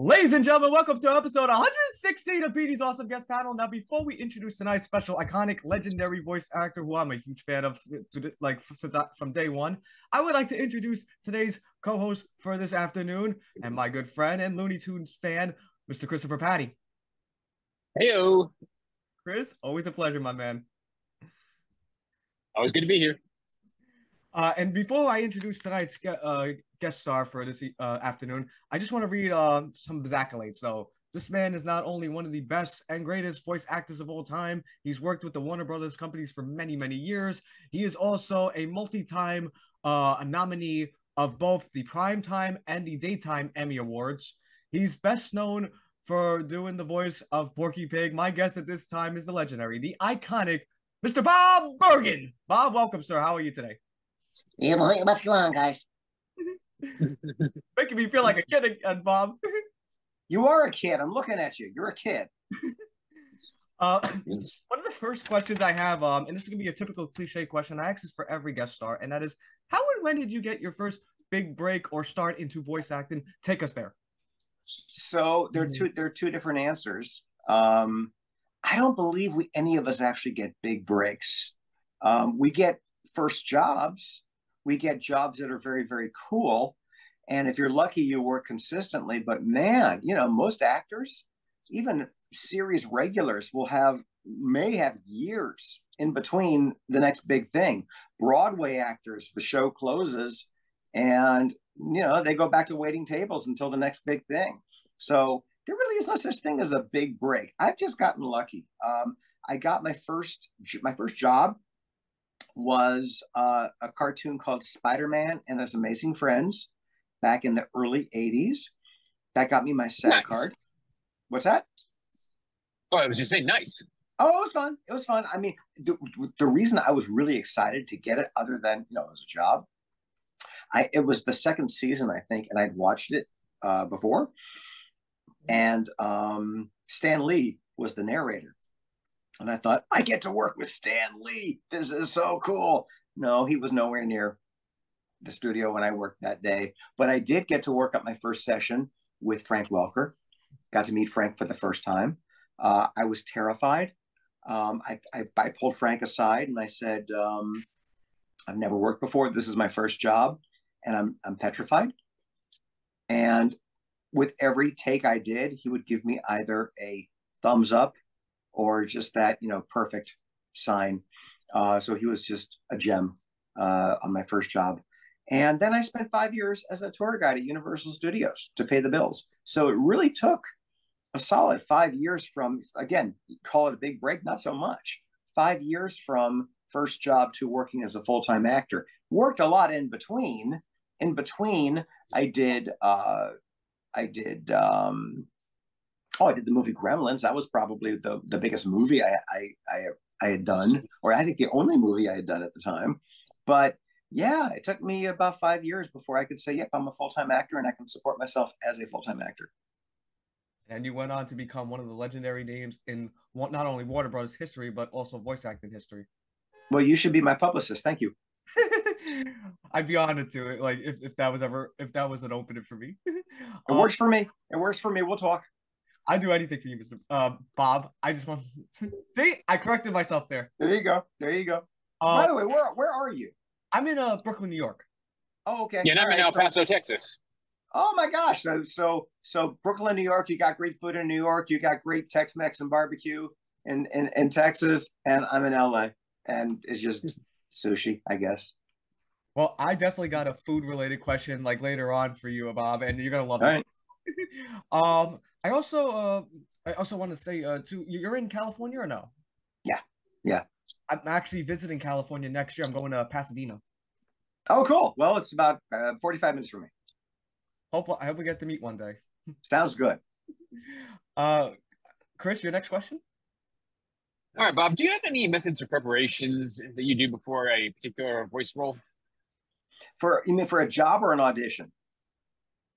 Ladies and gentlemen, welcome to episode 116 of Petey's Awesome Guest Panel. Now, before we introduce tonight's special, iconic, legendary voice actor, who I'm a huge fan of, from day one, I would like to introduce today's co-host for this afternoon and my good friend and Looney Tunes fan, Mr. Christopher Petey. Heyo, Chris, always a pleasure, my man. always good to be here. And before I introduce tonight's guest star for this afternoon, I just want to read some of his accolades. So this man is not only one of the best and greatest voice actors of all time, he's worked with the Warner Brothers companies for many, many years. He is also a multi-time nominee of both the Primetime and the Daytime Emmy Awards. He's best known for doing the voice of Porky Pig. My guest at this time is the legendary, the iconic Mr. Bob Bergen. Bob, welcome, sir. How are you today? Yeah, what's going on, guys? Making me feel like a kid again, Bob. You are a kid. I'm looking at you. You're a kid. One of the first questions I have, and this is gonna be a typical cliche question. I ask this for every guest star, and that is, how and when did you get your first big break or start into voice acting? Take us there. So there are two different answers. I don't believe any of us actually get big breaks. We get first jobs. We get jobs that are very, very cool. And if you're lucky, you work consistently. But man, most actors, even series regulars, may have years in between the next big thing. Broadway actors, the show closes and, they go back to waiting tables until the next big thing. So there really is no such thing as a big break. I've just gotten lucky. I got my first job was a cartoon called Spider-Man and His Amazing Friends back in the early 80s. That got me my SAG card. What's that? Oh, I was just saying, nice. Oh, it was fun. It was fun. I mean, the reason I was really excited to get it, other than, it was a job, it was the second season, I think, and I'd watched it before. And Stan Lee was the narrator. And I thought, I get to work with Stan Lee. This is so cool. No, he was nowhere near the studio when I worked that day. But I did get to work at my first session with Frank Welker. Got to meet Frank for the first time. I was terrified. I pulled Frank aside and I said, I've never worked before. This is my first job. And I'm petrified. And with every take I did, he would give me either a thumbs up or just that, perfect sign. So he was just a gem on my first job. And then I spent 5 years as a tour guide at Universal Studios to pay the bills. So it really took a solid 5 years from, again, call it a big break, not so much. 5 years from first job to working as a full-time actor. Worked a lot in between. In between, I did the movie Gremlins. That was probably the biggest movie I had done, or I think the only movie I had done at the time. But yeah, it took me about 5 years before I could say, yep, I'm a full-time actor and I can support myself as a full-time actor. And you went on to become one of the legendary names in not only Warner Brothers history, but also voice acting history. Well, you should be my publicist. Thank you. I'd be honored to, like, if that was an opening for me. It works for me. It works for me. We'll talk. I do anything for you, Mr. Bob. I just want to see. I corrected myself there. There you go. There you go. By the way, where are you? I'm in Brooklyn, New York. Oh, okay. Yeah, I'm in El Paso, Texas. Oh my gosh! So Brooklyn, New York. You got great food in New York. You got great Tex-Mex and barbecue in Texas, and I'm in LA, and it's just sushi, I guess. Well, I definitely got a food-related question like later on for you, Bob, and you're gonna love it. Right. I also want to say too, you're in California or no? Yeah. I'm actually visiting California next year. I'm going to Pasadena. Oh, cool. Well, it's about 45 minutes from me. I hope we get to meet one day. Sounds good. Chris, your next question? All right, Bob, do you have any methods or preparations that you do before a particular voice role? You mean for a job or an audition?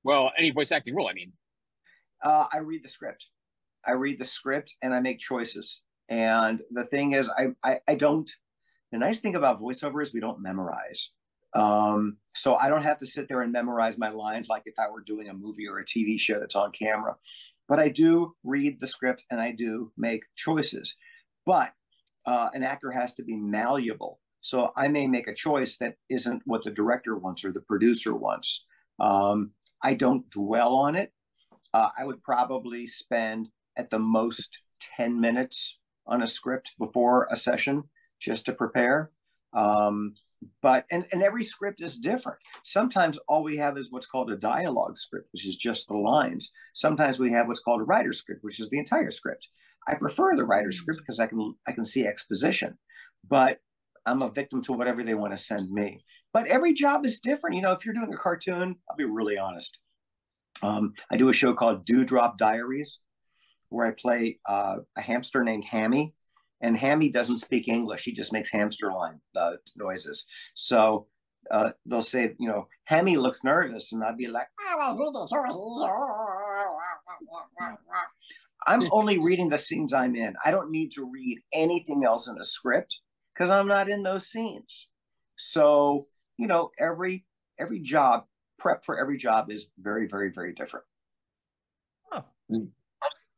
Well, any voice acting role, I mean. I read the script and I make choices. And the thing is, I don't, the nice thing about voiceover is we don't memorize. So I don't have to sit there and memorize my lines like if I were doing a movie or a TV show that's on camera. But I do read the script and I do make choices. But an actor has to be malleable. So I may make a choice that isn't what the director wants or the producer wants. I don't dwell on it. I would probably spend at the most 10 minutes on a script before a session just to prepare. But every script is different. Sometimes all we have is what's called a dialogue script, which is just the lines. Sometimes we have what's called a writer's script, which is the entire script. I prefer the writer's script because I can see exposition, but I'm a victim to whatever they want to send me. But every job is different. You know, if you're doing a cartoon, I'll be really honest. I do a show called Dewdrop Diaries, where I play a hamster named Hammy. And Hammy doesn't speak English. He just makes hamster line noises. So they'll say, you know, Hammy looks nervous. And I'd be like, I'm only reading the scenes I'm in. I don't need to read anything else in the script because I'm not in those scenes. So, you know, every job, prep for every job is very, very, very different. Oh.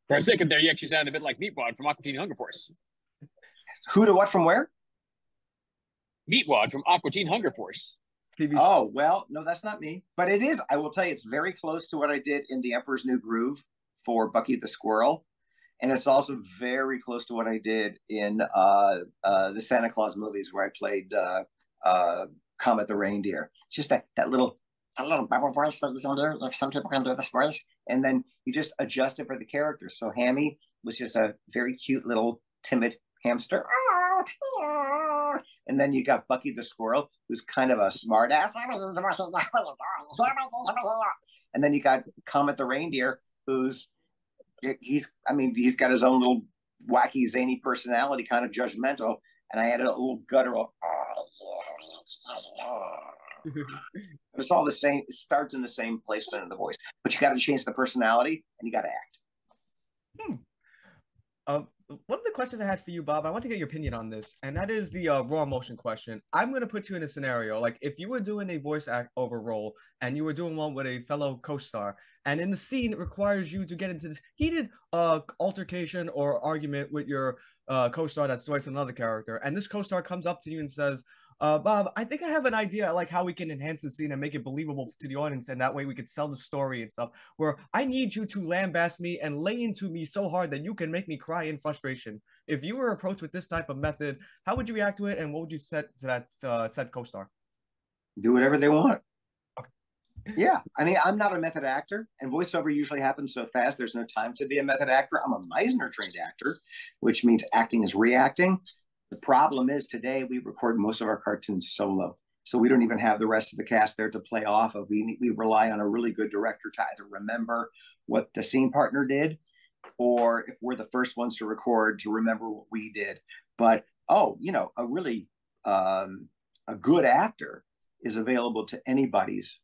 For a second there, you actually sounded a bit like Meatwad from Aqua Teen Hunger Force. Who to what from where? Meatwad from Aqua Teen Hunger Force. Oh, well, no, that's not me. But it is, I will tell you, it's very close to what I did in The Emperor's New Groove for Bucky the Squirrel. And it's also very close to what I did in the Santa Claus movies where I played Comet the Reindeer. It's just that little bubble voice that you can do. If some people can do this voice. And then you just adjust it for the character. So Hammy was just a very cute little timid hamster. And then you got Bucky the Squirrel, who's kind of a smart ass. And then you got Comet the Reindeer, he's got his own little wacky, zany personality, kind of judgmental. And I added a little guttural. It's all the same. It starts in the same placement in the voice, but you got to change the personality and you got to act. One of the questions I had for you, Bob, I want to get your opinion on this, and that is the raw emotion question. I'm going to put you in a scenario, like if you were doing a voice over role and you were doing one with a fellow co-star, and in the scene it requires you to get into this heated altercation or argument with your co-star that's voicing another character, and this co-star comes up to you and says, Bob, I think I have an idea like how we can enhance the scene and make it believable to the audience, and that way we could sell the story and stuff, where I need you to lambast me and lay into me so hard that you can make me cry in frustration. If you were approached with this type of method, how would you react to it, and what would you say to that said co-star? Do whatever they want. Okay. Yeah, I mean, I'm not a method actor, and voiceover usually happens so fast there's no time to be a method actor. I'm a Meisner trained actor, which means acting is reacting. The problem is today we record most of our cartoons solo. So we don't even have the rest of the cast there to play off of. We rely on a really good director to either remember what the scene partner did, or if we're the first ones to record, to remember what we did. But, you know, a really a good actor is available to anybody's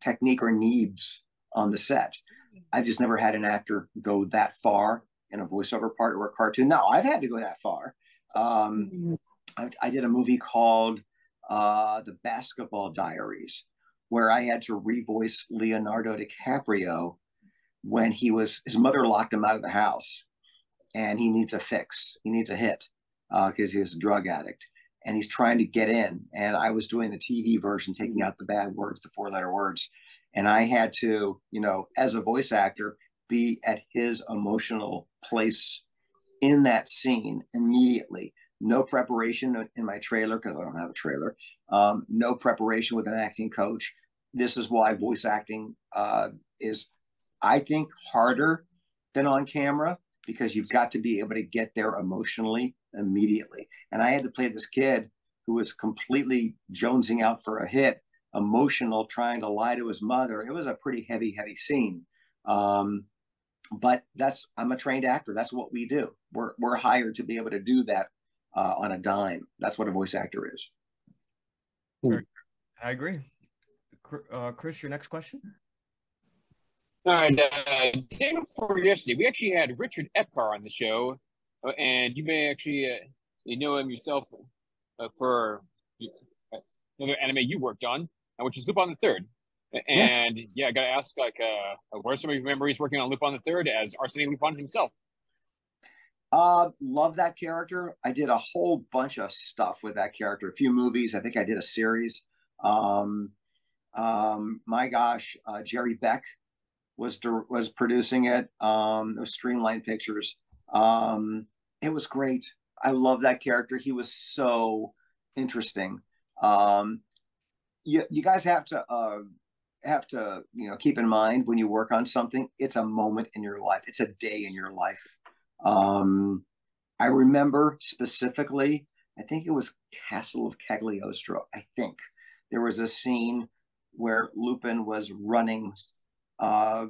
technique or needs on the set. I've just never had an actor go that far in a voiceover part or a cartoon. Now, I've had to go that far. I did a movie called The Basketball Diaries, where I had to revoice Leonardo DiCaprio when his mother locked him out of the house and he needs a fix. He needs a hit because he was a drug addict and he's trying to get in. And I was doing the TV version, taking out the bad words, the 4-letter words. And I had to, you know, as a voice actor, be at his emotional place in that scene immediately. No preparation in my trailer because I don't have a trailer. No preparation with an acting coach. This is why voice acting is, I think, harder than on camera because you've got to be able to get there emotionally immediately. And I had to play this kid who was completely jonesing out for a hit, emotional, trying to lie to his mother. It was a pretty heavy scene. But I'm a trained actor. That's what we do. We're hired to be able to do that on a dime. That's what a voice actor is. I agree. Chris, your next question? All right. Day before yesterday, we actually had Richard Epcar on the show, and you may actually know him yourself for another anime you worked on, which is Lupin the Third. Yeah. And yeah, I gotta ask, like, what are some of your memories working on Lupin the Third as Arsene Lupin himself? Love that character. I did a whole bunch of stuff with that character. A few movies. I think I did a series. Um, my gosh, Jerry Beck was producing it. It was Streamline Pictures. It was great. I love that character. He was so interesting. Um, you guys have to keep in mind when you work on something, it's a moment in your life. It's a day in your life. Um, I remember specifically, I think it was Castle of Cagliostro. I think there was a scene where Lupin was running, uh,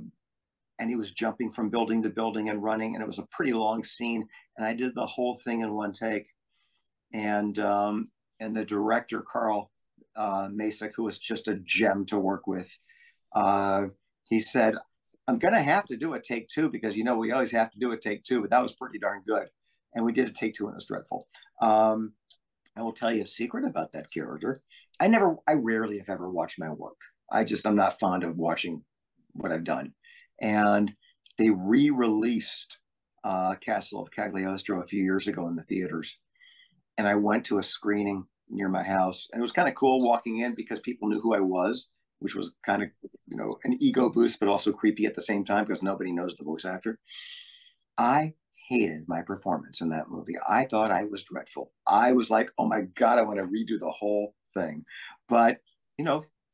and he was jumping from building to building and running, and it was a pretty long scene. And I did the whole thing in one take. And the director Carl Masick, who was just a gem to work with, uh, he said, "I'm going to have to do a take two because we always have to do a take two, but that was pretty darn good." And we did a take two, and it was dreadful. I will tell you a secret about that character. I rarely have ever watched my work. I'm not fond of watching what I've done. And they re-released Castle of Cagliostro a few years ago in the theaters. And I went to a screening near my house, and it was kind of cool walking in because people knew who I was, which was kind of, an ego boost, but also creepy at the same time because nobody knows the voice actor. I hated my performance in that movie. I thought I was dreadful. I was like, oh my God, I want to redo the whole thing. But,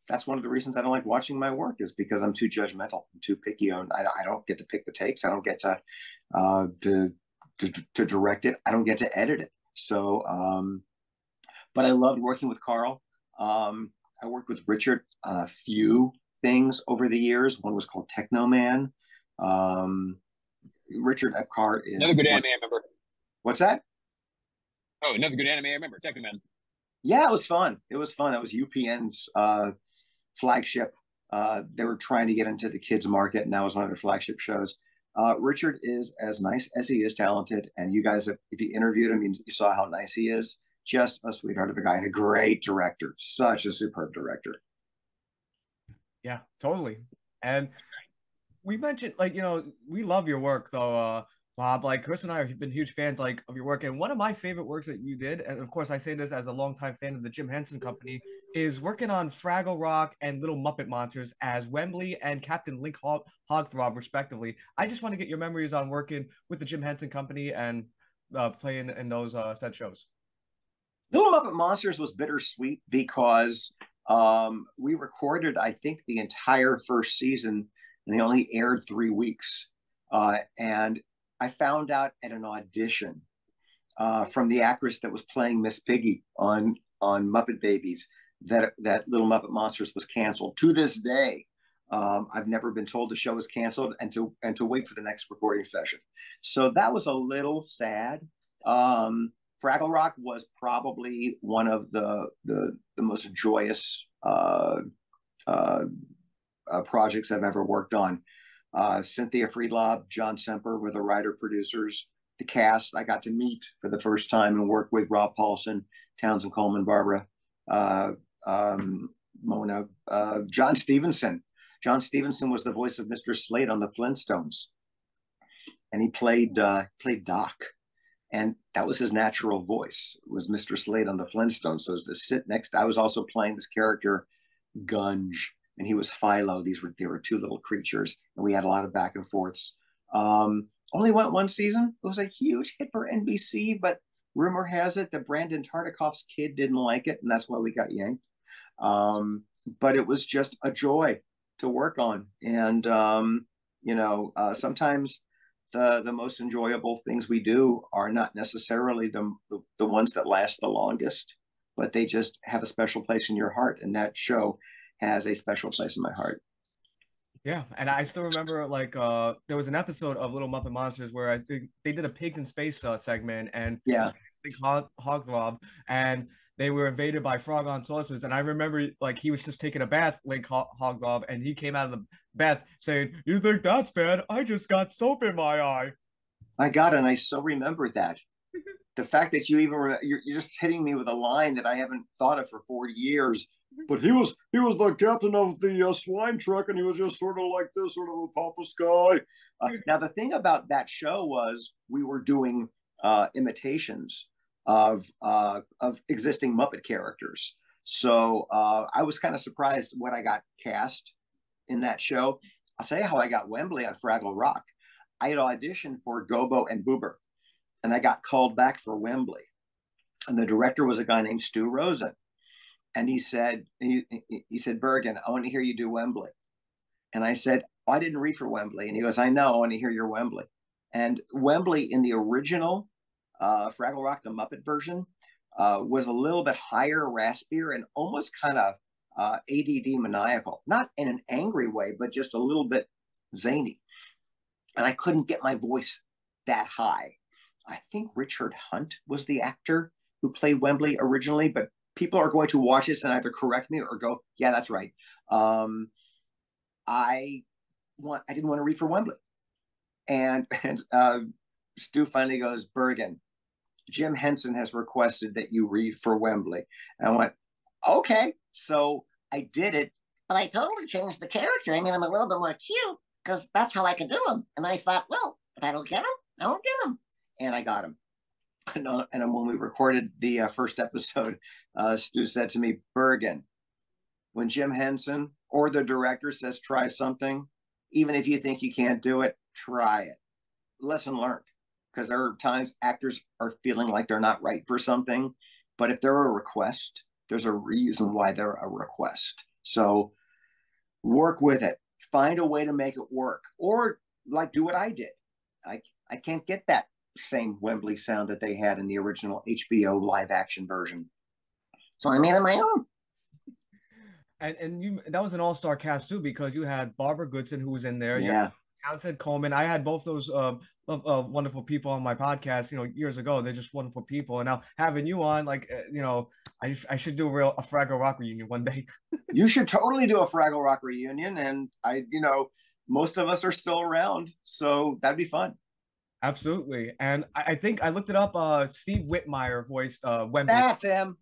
that's one of the reasons I don't like watching my work is because I'm too judgmental, I'm too picky. I don't get to pick the takes. I don't get to direct it. I don't get to edit it. So, but I loved working with Carl. I worked with Richard on a few things over the years. One was called Techno Man. Richard Epcar is Another good anime I remember. What's that? Oh, another good anime I remember, Techno Man. Yeah, it was fun. It was fun. That was UPN's flagship. They were trying to get into the kids market, and that was one of their flagship shows. Richard is as nice as he is talented, and you guys, if you interviewed him, you saw how nice he is. Just a sweetheart of a guy and a great director. Such a superb director. Yeah, totally. And we mentioned, we love your work though, Bob. Like Chris and I have been huge fans of your work, and one of my favorite works that you did, and of course I say this as a longtime fan of the Jim Henson Company, is working on Fraggle Rock and Little Muppet Monsters as Wembley and Captain Link Hogthrob, respectively. I just want to get your memories on working with the Jim Henson Company and playing in those said shows. Little Muppet Monsters was bittersweet because we recorded, I think, the entire first season, and they only aired 3 weeks. And I found out at an audition from the actress that was playing Miss Piggy on Muppet Babies that Little Muppet Monsters was canceled. To this day, I've never been told the show was canceled and to wait for the next recording session. So that was a little sad. Fraggle Rock was probably one of the most joyous projects I've ever worked on. Cynthia Friedlob, John Semper were the writer producers. The cast I got to meet for the first time and work with Rob Paulson, Townsend Coleman, Barbara, Mona, John Stevenson. John Stevenson was the voice of Mr. Slade on the Flintstones, and he played Doc. And that was his natural voice, was Mr. Slade on the Flintstones. So to sit next, I was also playing this character, Gunge, and he was Philo. They were two little creatures, and we had a lot of back and forths. Only went one season. It was a huge hit for NBC, but rumor has it that Brandon Tartikoff's kid didn't like it, and that's why we got yanked. But it was just a joy to work on. And, sometimes the most enjoyable things we do are not necessarily the ones that last the longest, but they just have a special place in your heart. And that show has a special place in my heart. Yeah, and I still remember there was an episode of Little Muppet Monsters where I think they did a pigs in space segment, and yeah, Hogthrob, and they were invaded by frog on saucers. And I remember he was just taking a bath, Link Hogthrob, and he came out of the bath saying, "You think that's bad? I just got soap in my eye." My God, and I so remember that. the fact that you even you're just hitting me with a line that I haven't thought of for 40 years. But he was the captain of the swine truck, and he was just sort of like this, sort of a pompous guy. Now the thing about that show was we were doing imitations of existing Muppet characters. So I was kind of surprised when I got cast in that show. I'll tell you how I got Wembley on Fraggle Rock. I had auditioned for Gobo and Boober, and I got called back for Wembley. And the director was a guy named Stu Rosen. And he said, Bergen, I want to hear you do Wembley. And I said, oh, I didn't read for Wembley. And he goes, I know, I want to hear your Wembley. And Wembley in the original Fraggle Rock, the Muppet version, was a little bit higher, raspier, and almost kind of ADD maniacal. Not in an angry way, but just a little bit zany. And I couldn't get my voice that high. I think Richard Hunt was the actor who played Wembley originally, but people are going to watch this and either correct me or go, yeah, that's right. I didn't want to read for Wembley. And Stu finally goes, Bergen, Jim Henson has requested that you read for Wembley. And I went, okay. So I did it. But I totally changed the character. I mean, I'm a little bit more cute because that's how I can do them. And I thought, well, if I don't get him, I won't get him. And I got him. And when we recorded the first episode, Stu said to me, Bergen, when Jim Henson or the director says try something, even if you think you can't do it, try it. Lesson learned. Because there are times actors are feeling like they're not right for something. But if they're a request, there's a reason why they're a request. So work with it. Find a way to make it work. Or like do what I did. I can't get that same Wembley sound that they had in the original HBO live action version. So I made it my own. And you, that was an all-star cast too, because you had Barbara Goodson, who was in there. Yeah. Townsend Coleman. I had both those wonderful people on my podcast, years ago. They're just wonderful people. And now having you on, like, I should do a Fraggle Rock reunion one day. You should totally do a Fraggle Rock reunion. And most of us are still around, so that'd be fun. Absolutely. And I think I looked it up. Steve Whitmire voiced Wembley. That's him.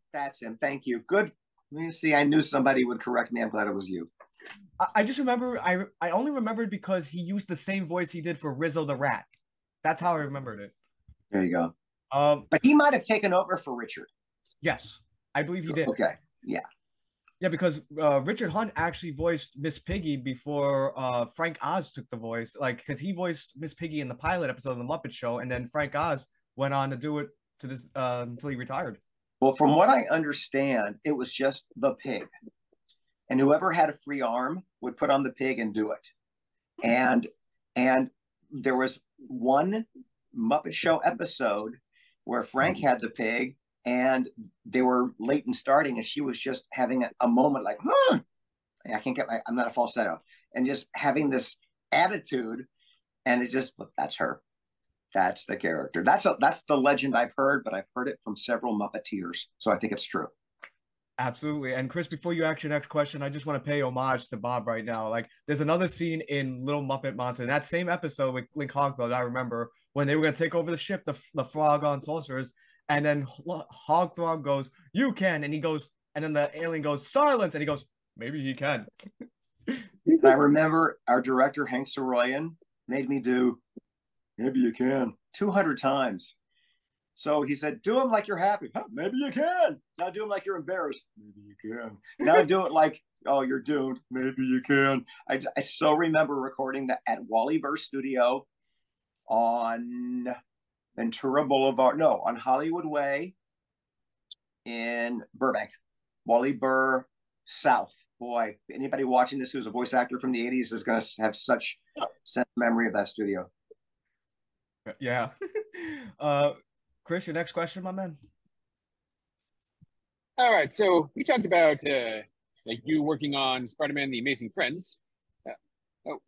Thank you. Good. Let me see. I knew somebody would correct me. I'm glad it was you. I just remember, I only remembered because he used the same voice he did for Rizzo the Rat. That's how I remembered it. There you go. But he might have taken over for Richard. Yes, I believe he did. Okay. Yeah. Yeah, because Richard Hunt actually voiced Miss Piggy before Frank Oz took the voice. Like, because he voiced Miss Piggy in the pilot episode of The Muppet Show, and then Frank Oz went on to do it to this until he retired. Well, from what I understand, it was just the pig. And whoever had a free arm would put on the pig and do it. And there was one Muppet Show episode where Frank had the pig and they were late in starting and she was just having a moment like, I can't I'm not a falsetto. And just having this attitude, and it just, that's her. That's the character. That's the legend I've heard, but I've heard it from several Muppeteers. So I think it's true. Absolutely. And Chris, before you ask your next question, I just want to pay homage to Bob right now. Like, there's another scene in Little Muppet Monster, in that same episode with Link Hogthrob, I remember, when they were going to take over the ship, the frog on sorcerers, and then Hogthrob goes, you can, and he goes, and then the alien goes, silence, and he goes, maybe he can. And I remember our director, Hank Soroyan, made me do, maybe you can, 200 times. So he said, do them like you're happy. Huh, maybe you can. Now do them like you're embarrassed. Maybe you can. Now do it like, oh, you're doomed. Maybe you can. I so remember recording that at Wally Burr Studio on Ventura Boulevard. No, on Hollywood Way in Burbank. Wally Burr South. Boy, anybody watching this who's a voice actor from the 80s is going to have such sense of memory of that studio. Yeah. Chris, your next question, my man. All right, so we talked about like you working on Spider-Man: The Amazing Friends. What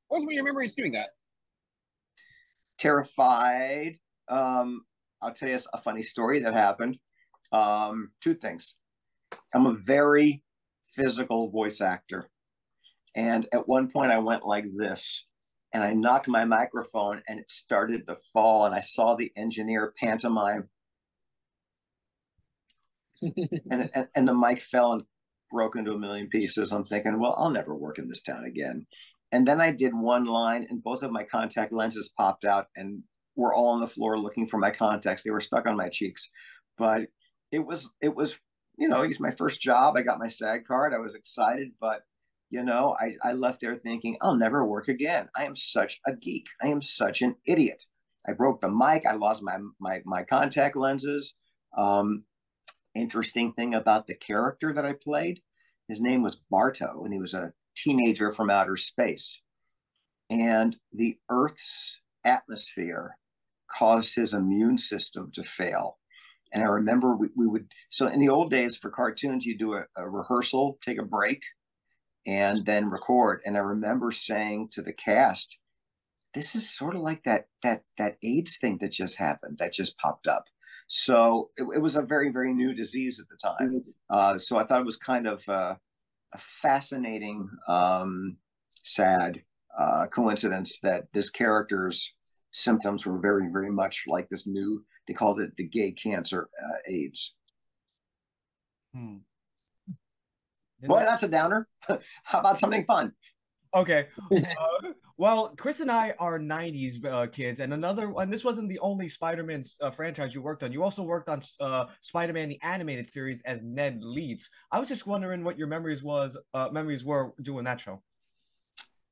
was one of your memories doing that? Terrified. I'll tell you a funny story that happened. Two things. I'm a very physical voice actor, and at one point I went like this. And I knocked my microphone and it started to fall. And I saw the engineer pantomime and the mic fell and broke into a million pieces. I'm thinking, well, I'll never work in this town again. And then I did one line, and both of my contact lenses popped out, and were all on the floor looking for my contacts. They were stuck on my cheeks, but it was it's my first job. I got my SAG card. I was excited, but I left there thinking I'll never work again. I am such a geek. I am such an idiot. I broke the mic. I lost my contact lenses. Interesting thing about the character that I played, his name was Barto, and he was a teenager from outer space. And the Earth's atmosphere caused his immune system to fail. And I remember we would, so in the old days for cartoons, you do a rehearsal, take a break, and then record. And I remember saying to the cast, this is sort of like that AIDS thing that just happened, that just popped up. So it was a very, very new disease at the time. So I thought it was kind of a fascinating, sad coincidence that this character's symptoms were very, very much like this new, they called it the gay cancer, AIDS. Boy, that's a downer. How about something fun? Okay. Well, Chris and I are 90s kids, and this wasn't the only Spider-Man franchise you worked on. You also worked on Spider-Man the animated series as Ned Leeds. I was just wondering what your memories were doing that show.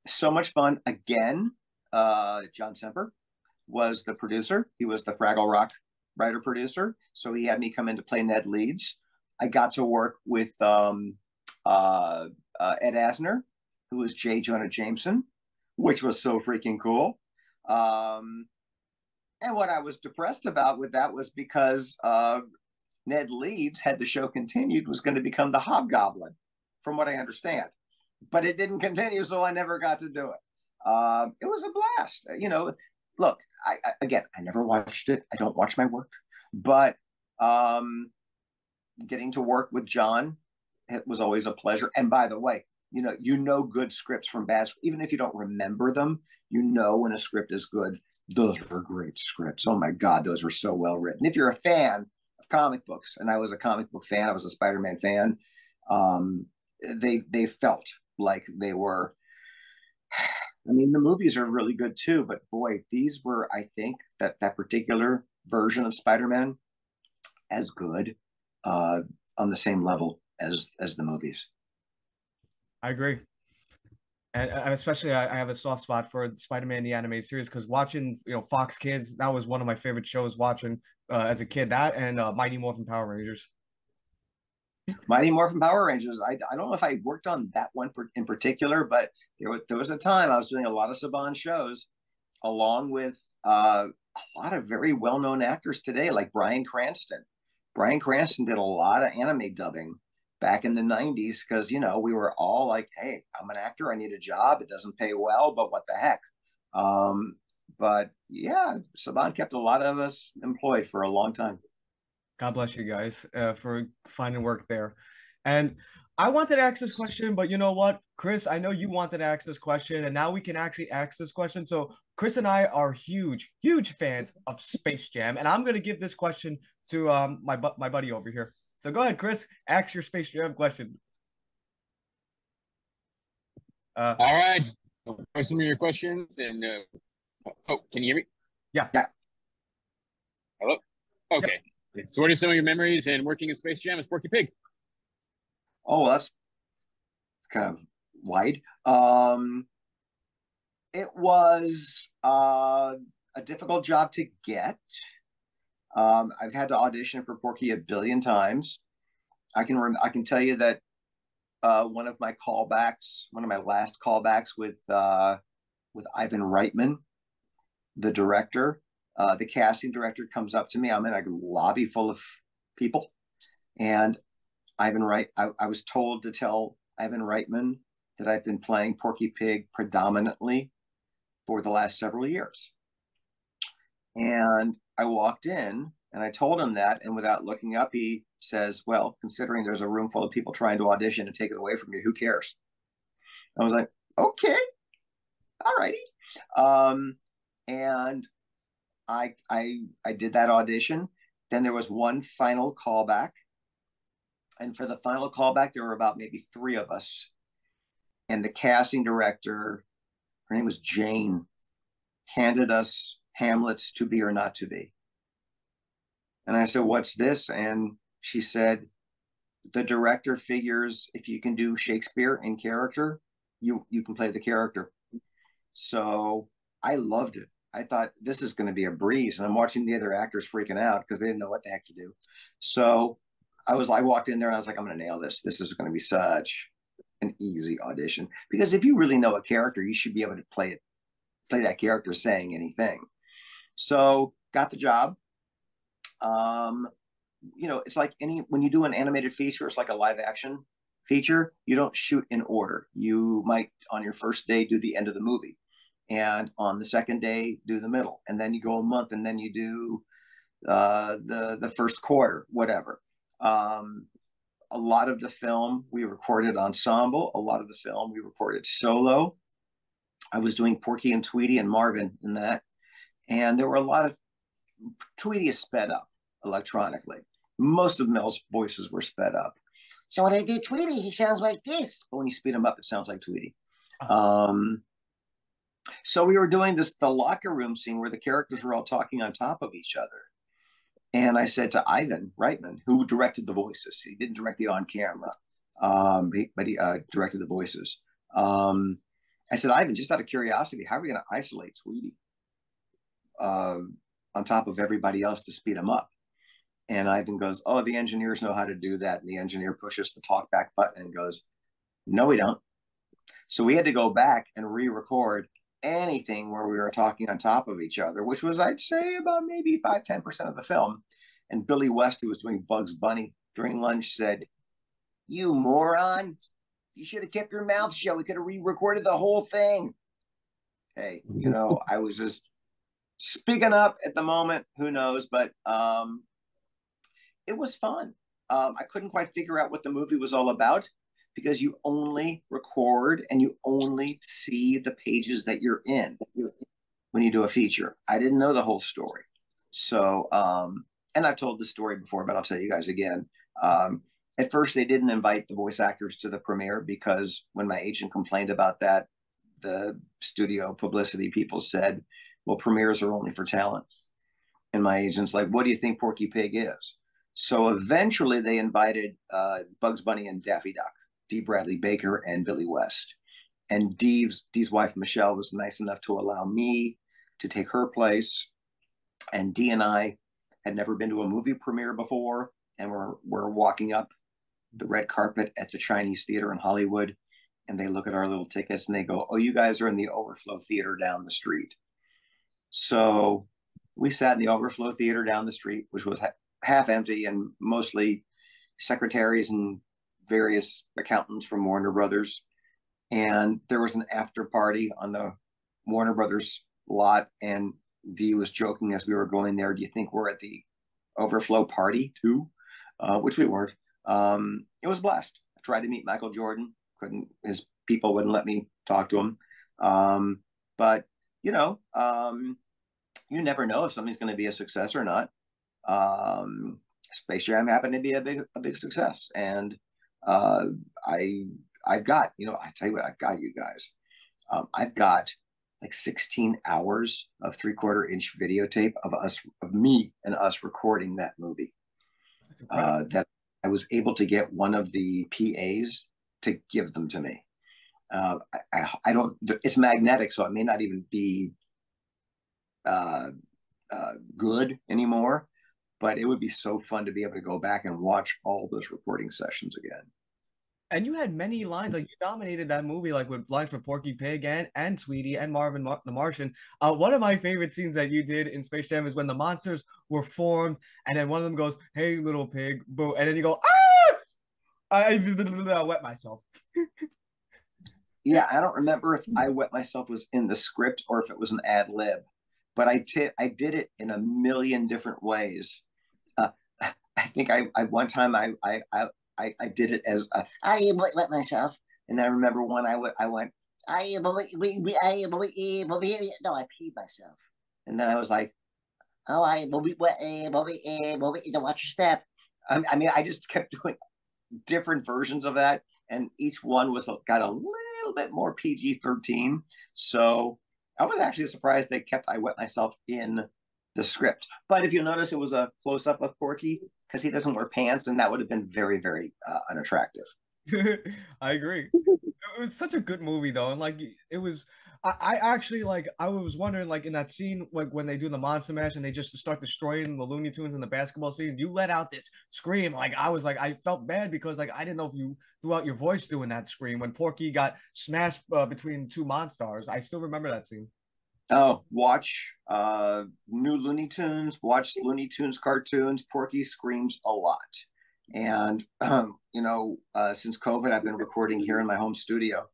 So much fun. Again, John Semper was the producer. He was the Fraggle Rock writer producer, so he had me come in to play Ned Leeds. I got to work with Ed Asner, who was J. Jonah Jameson, which was so freaking cool. And what I was depressed about with that was because Ned Leeds, had the show continued, was going to become the Hobgoblin, from what I understand. But it didn't continue, so I never got to do it. It was a blast. Look, I never watched it. I don't watch my work. But getting to work with John, it was always a pleasure. And by the way, good scripts from bad, even if you don't remember them, when a script is good. Those were great scripts. Oh my God, those were so well written. If you're a fan of comic books, and I was a comic book fan, I was a Spider-Man fan, they felt like they were. I mean, the movies are really good too, but boy, these were, I think, that particular version of Spider-Man as good, on the same level as the movies. I agree. And especially, I have a soft spot for Spider-Man the animated series, because watching, Fox Kids, that was one of my favorite shows watching as a kid. That and Mighty Morphin Power Rangers. Mighty Morphin Power Rangers. I don't know if I worked on that one in particular, but there was a time I was doing a lot of Saban shows, along with a lot of very well-known actors today, like Bryan Cranston. Bryan Cranston did a lot of anime dubbing back in the 90s, because we were all like, hey, I'm an actor, I need a job, it doesn't pay well, but what the heck. But yeah, Saban kept a lot of us employed for a long time. God bless you guys for finding work there. And I wanted to ask this question, but you know what, Chris, I know you wanted to ask this question, and now we can actually ask this question. So Chris and I are huge fans of Space Jam, and I'm going to give this question to my buddy over here. So go ahead, Chris, ask your Space Jam question. All right. Some of your questions. And can you hear me? Yeah. Hello? Okay. Yep. So what are some of your memories in working in Space Jam as Porky Pig? Oh, that's kind of wide. It was a difficult job to get. I've had to audition for Porky a billion times. I can tell you that one of my last callbacks with Ivan Reitman, the director, the casting director, comes up to me. I'm in a lobby full of people, and I was told to tell Ivan Reitman that I've been playing Porky Pig predominantly for the last several years. And I walked in and I told him that, and without looking up, he says, well, considering there's a room full of people trying to audition and take it away from you, who cares? I was like, okay, all righty. And I did that audition. Then there was one final callback, And for the final callback, there were about maybe 3 of us. And the casting director, her name was Jane, handed us Hamlet's To Be or Not to Be. And I said, what's this? And she said, the director figures if you can do Shakespeare in character, you can play the character. So I loved it. I thought this is going to be a breeze. And I'm watching the other actors freaking out because they didn't know what the heck to do. So I walked in there and I was like, I'm going to nail this. This is going to be such an easy audition. Because if you really know a character, you should be able to play that character saying anything. So got the job. It's like when you do an animated feature, it's like a live action feature. You don't shoot in order. You might on your first day do the end of the movie, and on the second day do the middle, and then you go a month, and then you do the first quarter, whatever. A lot of the film we recorded ensemble. A lot of the film we recorded solo. I was doing Porky and Tweety and Marvin in that, and there were a lot of Tweety is sped up electronically. Most of Mel's voices were sped up. So when I do Tweety, he sounds like this. But when you speed him up, it sounds like Tweety. So we were doing the locker room scene where the characters were all talking on top of each other. And I said to Ivan Reitman, who directed the voices, he didn't direct the on camera, but he directed the voices. I said, Ivan, just out of curiosity, how are we going to isolate Tweety on top of everybody else to speed him up? And Ivan goes, oh, the engineers know how to do that. And the engineer pushes the talk back button and goes, no, we don't. So we had to go back and re-record anything where we were talking on top of each other, which was, I'd say, about maybe 5-10% of the film. And Billy West, who was doing Bugs Bunny during lunch, said, you moron, you should have kept your mouth shut. We could have re-recorded the whole thing. Hey, I was just speaking up at the moment. Who knows? But it was fun. I couldn't quite figure out what the movie was all about because you only record and you only see the pages that you're in when you do a feature. I didn't know the whole story. So, and I've told this story before, but I'll tell you guys again. At first, they didn't invite the voice actors to the premiere because when my agent complained about that, the studio publicity people said, well, premieres are only for talent. And my agent's like, what do you think Porky Pig is? So eventually they invited Bugs Bunny and Daffy Duck, Dee Bradley Baker and Billy West. And Dee's wife, Michelle, was nice enough to allow me to take her place. And Dee and I had never been to a movie premiere before. And we're walking up the red carpet at the Chinese Theater in Hollywood. And they look at our little tickets and they go, oh, you guys are in the Overflow Theater down the street. So we sat in the Overflow Theater down the street, which was half empty and mostly secretaries and various accountants from Warner Brothers. And there was an after party on the Warner Brothers lot. And Dee was joking as we were going there, do you think we're at the Overflow party too? Which we weren't. It was a blast. I tried to meet Michael Jordan. His people wouldn't let me talk to him. But, you never know if something's going to be a success or not. Space Jam happened to be a big success. And I've got, I tell you what, I've got you guys. I've got like 16 hours of 3/4-inch videotape of me and us recording that movie. That I was able to get one of the PAs to give them to me. I don't, it's magnetic, so it may not even be good anymore, but it would be so fun to be able to go back and watch all those recording sessions again. And you had many lines, like you dominated that movie, like with lines for Porky Pig and Tweety and Marvin the Martian. One of my favorite scenes that you did in Space Jam is when the monsters were formed, and then one of them goes, "Hey, little pig," boo, and then you go, "Ah!" I wet myself. Yeah, I don't remember if I wet myself was in the script or if it was an ad lib, but I did it in a million different ways. I think I one time I did it as I wet myself. And I remember one I went no, I peed myself. And then I was like, oh, don't watch your step. I mean, I just kept doing different versions of that, and each one was got a little bit more PG-13. So I was actually surprised they kept I Wet Myself in the script. But if you notice, it was a close-up of Porky because he doesn't wear pants, and that would have been very, very unattractive. I agree. It was such a good movie though, and like it was. I actually like. I was wondering like in that scene like when they do the monster mash and they just start destroying the Looney Tunes in the basketball scene. You let out this scream. Like I was like I felt bad because like I didn't know if you threw out your voice doing that scream when Porky got smashed between two monsters. I still remember that scene. Oh, watch new Looney Tunes. Watch Looney Tunes cartoons. Porky screams a lot. And since COVID, I've been recording here in my home studio.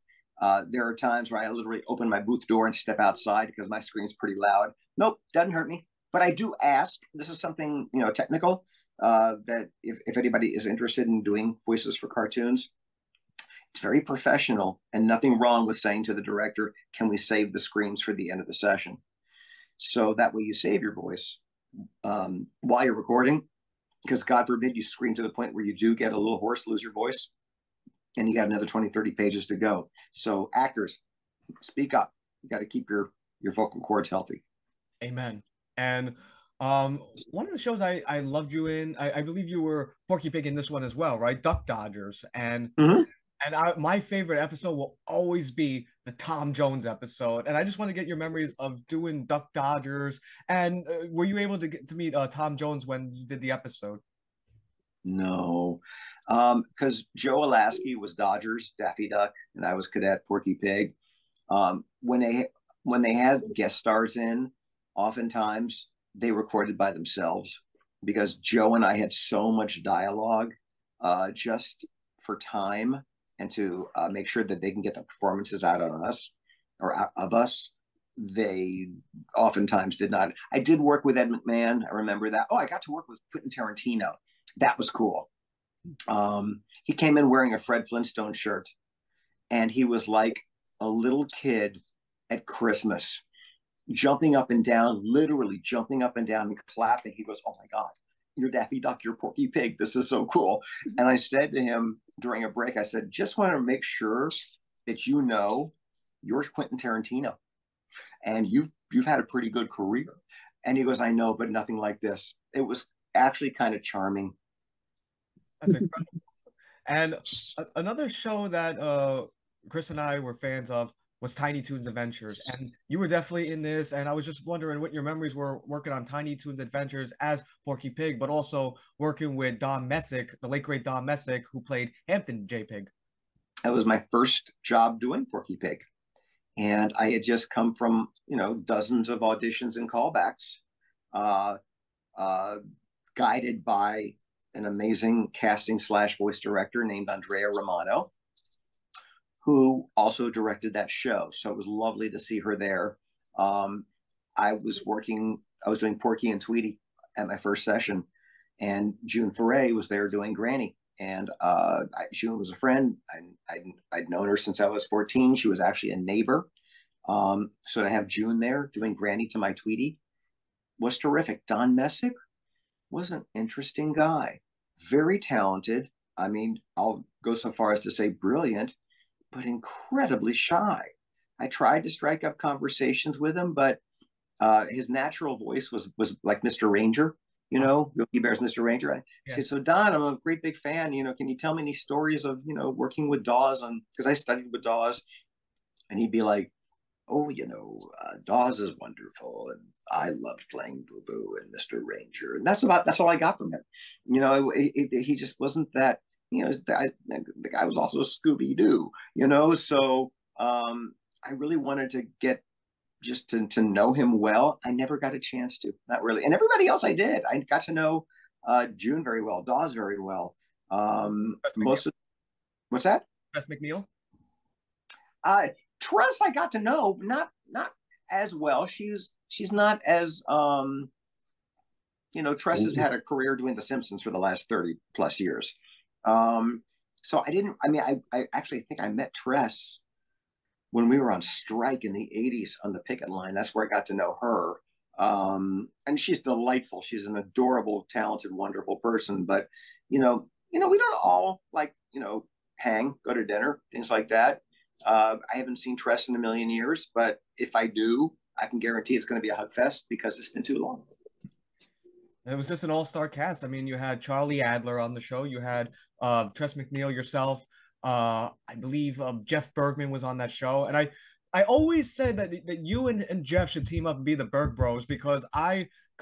There are times where I literally open my booth door and step outside because my screen's pretty loud. Nope, doesn't hurt me. But I do ask. This is something technical that if anybody is interested in doing voices for cartoons, it's very professional and nothing wrong with saying to the director, "Can we save the screams for the end of the session?" So that way you save your voice while you're recording. Because God forbid you scream to the point where you do get a little hoarse, lose your voice, and you got another 20, 30 pages to go. So actors, speak up. You got to keep your vocal cords healthy. Amen. And one of the shows I loved you in, I believe you were Porky Pig in this one as well, right? Duck Dodgers. And my favorite episode will always be the Tom Jones episode. And I just want to get your memories of doing Duck Dodgers. And were you able to get to meet Tom Jones when you did the episode? No, because Joe Alasky was Dodgers, Daffy Duck, and I was Cadet Porky Pig. When they had guest stars in, oftentimes they recorded by themselves because Joe and I had so much dialogue just for time and to make sure that they can get the performances out on us or out of us. They oftentimes did not. I did work with Ed McMahon. I remember that. Oh, I got to work with Quentin Tarantino. That was cool. He came in wearing a Fred Flintstone shirt, and he was like a little kid at Christmas, jumping up and down, literally jumping up and down and clapping. He goes, "Oh my God, you're Daffy Duck, you're Porky Pig. This is so cool." And I said to him during a break, I said, "Just want to make sure that you're Quentin Tarantino, and you've had a pretty good career." And he goes, "I know, but nothing like this." It was actually kind of charming. That's incredible. And another show that Chris and I were fans of was Tiny Toons Adventures. And you were definitely in this. And I was just wondering what your memories were working on Tiny Toons Adventures as Porky Pig, but also working with Don Messick, the late great Don Messick, who played Hampton J. Pig. That was my first job doing Porky Pig. And I had just come from, dozens of auditions and callbacks, guided by an amazing casting / voice director named Andrea Romano, who also directed that show. So it was lovely to see her there. I was doing Porky and Tweety at my first session, and June Foray was there doing Granny. And June was a friend. I'd known her since I was 14. She was actually a neighbor. So to have June there doing Granny to my Tweety was terrific. Don Messick was an interesting guy, very talented. I mean, I'll go so far as to say brilliant, but incredibly shy. I tried to strike up conversations with him, but his natural voice was like Mr. Ranger, Yogi Bear's Mr. Ranger. I said, "So Don, I'm a great big fan. Can you tell me any stories of, working with Dawes because I studied with Dawes?" And he'd be like, "Oh, Dawes is wonderful, and I loved playing Boo Boo and Mr. Ranger," and that's all I got from him. He just wasn't that. The guy was also Scooby Doo. So I really wanted to get just to know him well. I never got a chance to, not really, and everybody else I did. I got to know June very well, Dawes very well. What's that? Tress MacNeille. Tress I got to know not as well. She's not as Tress has had a career doing The Simpsons for the last 30 plus years. So I actually think I met Tress when we were on strike in the 80s on the picket line. That's where I got to know her. And she's delightful. She's an adorable, talented, wonderful person. But, we don't all like, go to dinner, things like that. I haven't seen Tress in a million years, but if I do, I can guarantee it's going to be a hug fest because it's been too long. It was just an all-star cast. I mean, you had Charlie Adler on the show. You had Tress MacNeille, yourself. I believe Jeff Bergman was on that show. And I always said that you and Jeff should team up and be the Berg Bros because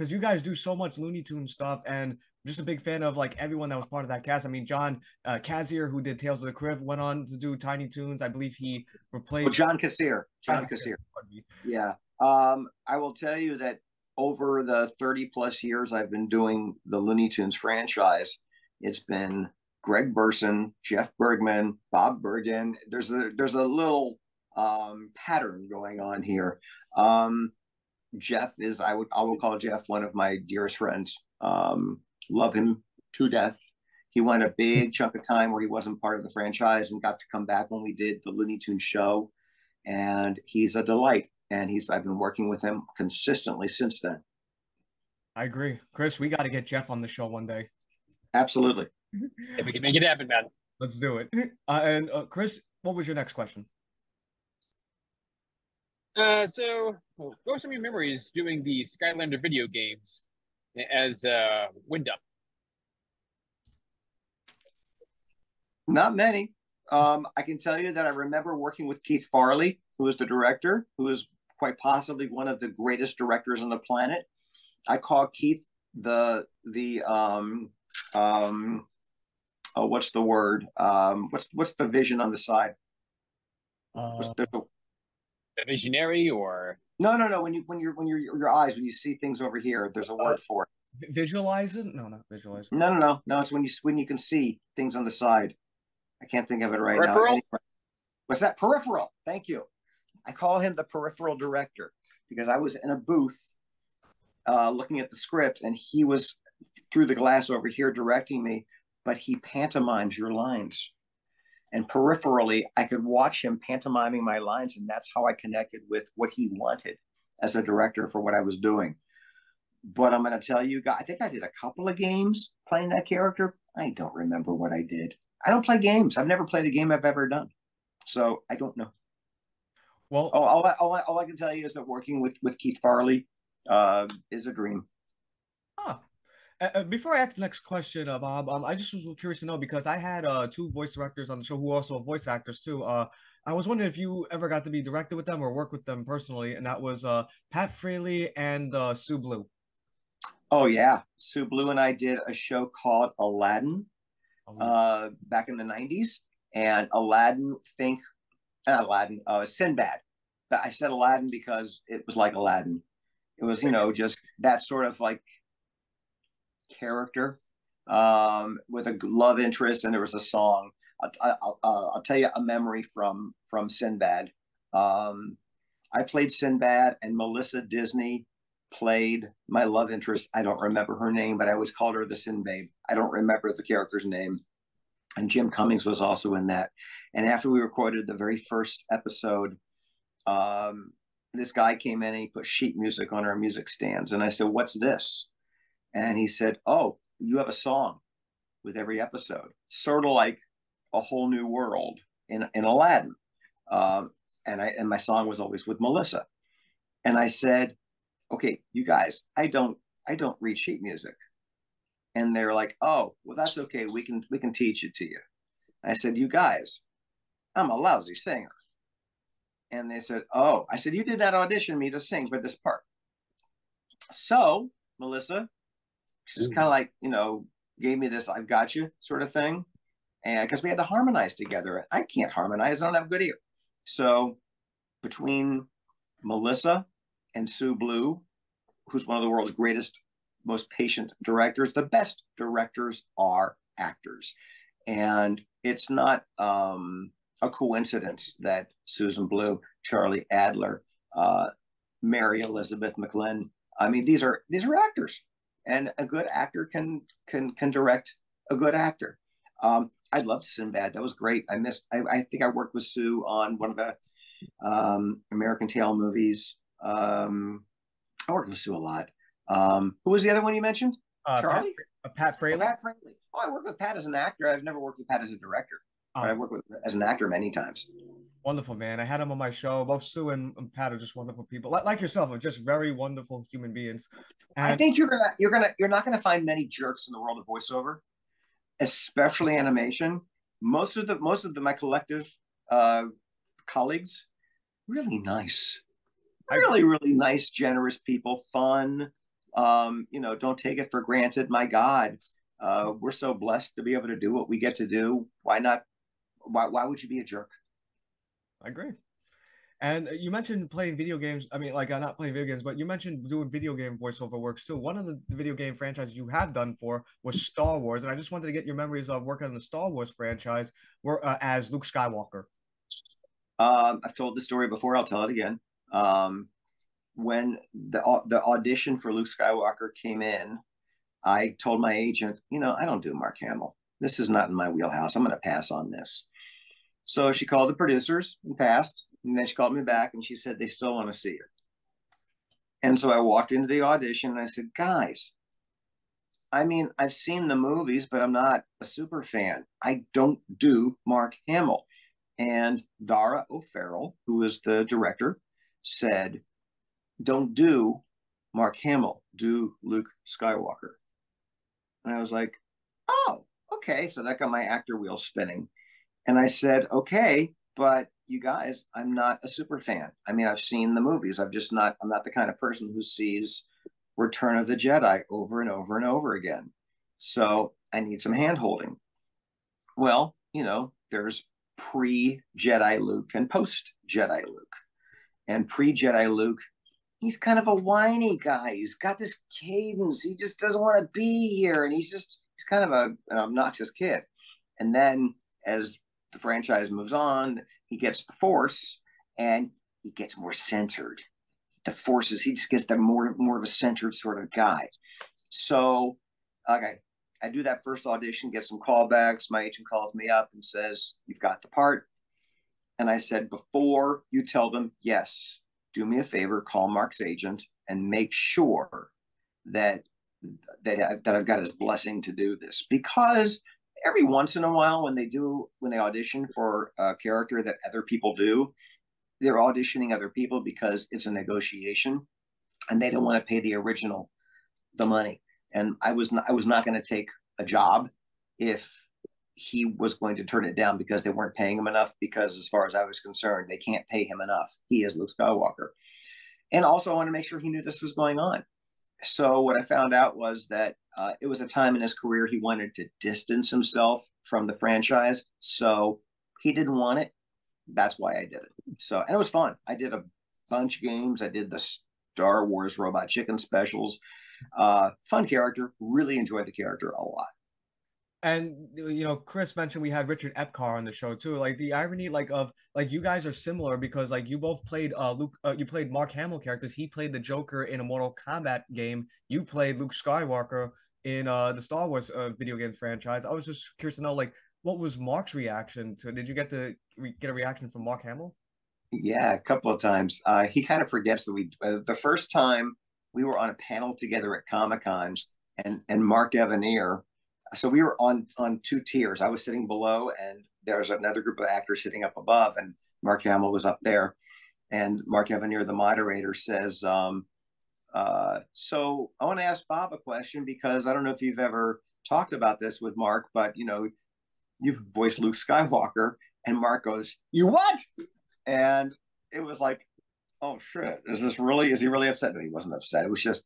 you guys do so much Looney Tunes stuff, and I'm just a big fan of like everyone that was part of that cast. I mean, John Kazier, who did Tales of the Crypt, went on to do Tiny Toons. I believe he replaced John Kassir. Yeah. I will tell you that over the 30 plus years I've been doing the Looney Tunes franchise, it's been Greg Burson, Jeff Bergman, Bob Bergen. There's a little pattern going on here. Jeff is, I will call Jeff one of my dearest friends. Love him to death. He went a big chunk of time where he wasn't part of the franchise and got to come back when we did the Looney Tunes show. And he's a delight. And I've been working with him consistently since then. I agree. Chris, we got to get Jeff on the show one day. Absolutely. If we can make it happen, man. Let's do it. And Chris, what was your next question? So what were some of your memories doing the Skylander video games as Wyndham? Not many. I can tell you that I remember working with Keith Farley, who was the director, who is quite possibly one of the greatest directors on the planet. I call Keith what's the word? What's the vision on the side? A visionary or no. When your eyes, when you see things over here, there's a word for it. Visualize it? No, not visualize it. No. It's when you can see things on the side. I can't think of it right Peripheral? now. Anyway. What's that? Peripheral. Thank you. I call him the peripheral director because I was in a booth looking at the script, and he was through the glass over here directing me, but he pantomimes your lines. And peripherally, I could watch him pantomiming my lines, and that's how I connected with what he wanted as a director for what I was doing. But I'm going to tell you guys, I think I did a couple of games playing that character. I don't remember what I did. I don't play games. I've never played a game I've ever done. So I don't know. Well, all I can tell you is that working with Keith Farley is a dream. Before I ask the next question, Bob, I just was curious to know because I had two voice directors on the show who are also voice actors too. I was wondering if you ever got to be directed with them or work with them personally, and that was Pat Fraley and Sue Blue. Oh yeah, Sue Blue and I did a show called Aladdin back in the 90s, and Sinbad. But I said Aladdin because it was like Aladdin. It was, just that sort of like character with a love interest, and there was a song. I'll tell you a memory from Sinbad. I played Sinbad, and Melissa Disney played my love interest. I don't remember her name, but I always called her the Sinbad. I don't remember the character's name. And Jim Cummings was also in that. And after we recorded the very first episode, this guy came in and he put sheet music on our music stands. And I said, "What's this?" And he said, "Oh, you have a song with every episode, sort of like A Whole New World in Aladdin." And my song was always with Melissa. And I said, "Okay, you guys, I don't read sheet music." And they're like, "Oh, well, that's okay. We can teach it to you." I said, "You guys, I'm a lousy singer." And they said, "Oh," I said, "You did not audition me to sing for this part." So Melissa, she's kind of like, gave me this "I've got you" sort of thing. And because we had to harmonize together. I can't harmonize. I don't have good ear. So between Melissa and Sue Blue, who's one of the world's greatest, most patient directors, the best directors are actors. And it's not a coincidence that Susan Blue, Charlie Adler, Mary Elizabeth McGlynn, I mean, these are actors, and a good actor can direct a good actor. I loved Sinbad. That was great. I think I worked with Sue on one of the American Tail movies. I worked with Sue a lot. Who was the other one you mentioned? Pat, Charlie? Pat Oh, Fraley. Pat Fraley. Oh, I worked with Pat as an actor. I've never worked with Pat as a director, but I've worked with as an actor many times. Wonderful, man. I had him on my show. Both Sue and Pat are just wonderful people, like yourself, are just very wonderful human beings. I And think you're not gonna find many jerks in the world of voiceover, especially animation. Most of my collective uh, colleagues really nice, I really nice, generous people, fun. Don't take it for granted. My God, we're so blessed to be able to do what we get to do. Why not? Why would you be a jerk? I agree. And you mentioned playing video games. I mean, like not playing video games, but you mentioned doing video game voiceover work too. One of the video game franchises you have done for was Star Wars, and I just wanted to get your memories of working on the Star Wars franchise, where as Luke Skywalker. I've told the story before. I'll tell it again. When the audition for Luke Skywalker came in, I told my agent, I don't do Mark Hamill. This is not in my wheelhouse. I'm going to pass on this. So she called the producers and passed. And then she called me back and she said they still want to see you. And so I walked into the audition and I said, guys, I mean, I've seen the movies, but I'm not a super fan. I don't do Mark Hamill. And Dara O'Farrell, who is the director, said, don't do Mark Hamill, do Luke Skywalker. And I was like, oh, okay. So that got my actor wheel spinning. And I said, okay, but you guys, I'm not a super fan. I mean, I've seen the movies. I'm not the kind of person who sees Return of the Jedi over and over and over again. So I need some hand holding. Well, there's pre-Jedi Luke and post-Jedi Luke. And pre-Jedi Luke, he's kind of a whiny guy. He's got this cadence. He just doesn't want to be here. And he's kind of an obnoxious kid. And then as the franchise moves on, he gets the Force and he gets more centered. He just gets that more of a centered sort of guy. So, okay, I do that first audition, get some callbacks. My agent calls me up and says, you've got the part. And I said, before you tell them yes, do me a favor, call Mark's agent and make sure that I've got his blessing to do this. Because every once in a while when they audition for a character that other people do, they're auditioning other people because it's a negotiation and they don't want to pay the original the money. And I was not going to take a job if he was going to turn it down because they weren't paying him enough, because as far as I was concerned, they can't pay him enough. He is Luke Skywalker. And also I want to make sure he knew this was going on. So what I found out was that it was a time in his career he wanted to distance himself from the franchise. So he didn't want it. That's why I did it. So, and it was fun. I did a bunch of games. I did the Star Wars Robot Chicken specials. Fun character. Really enjoyed the character a lot. And Chris mentioned we had Richard Epcar on the show too. Like the irony, of you guys are similar because you both played you played Mark Hamill characters. He played the Joker in a Mortal Kombat game. You played Luke Skywalker in the Star Wars video game franchise. I was just curious to know, what was Mark's reaction to? Did you get to get a reaction from Mark Hamill? Yeah, a couple of times. He kind of forgets that the first time we were on a panel together at Comic-Con, and Mark Evanier. So we were on two tiers. I was sitting below, and there was another group of actors sitting up above, and Mark Hamill was up there. And Mark Evanier, the moderator, says, so I want to ask Bob a question, because I don't know if you've ever talked about this with Mark, but you've voiced Luke Skywalker. And Mark goes, you what? And it was like, oh shit, is he really upset? No, he wasn't upset. It was just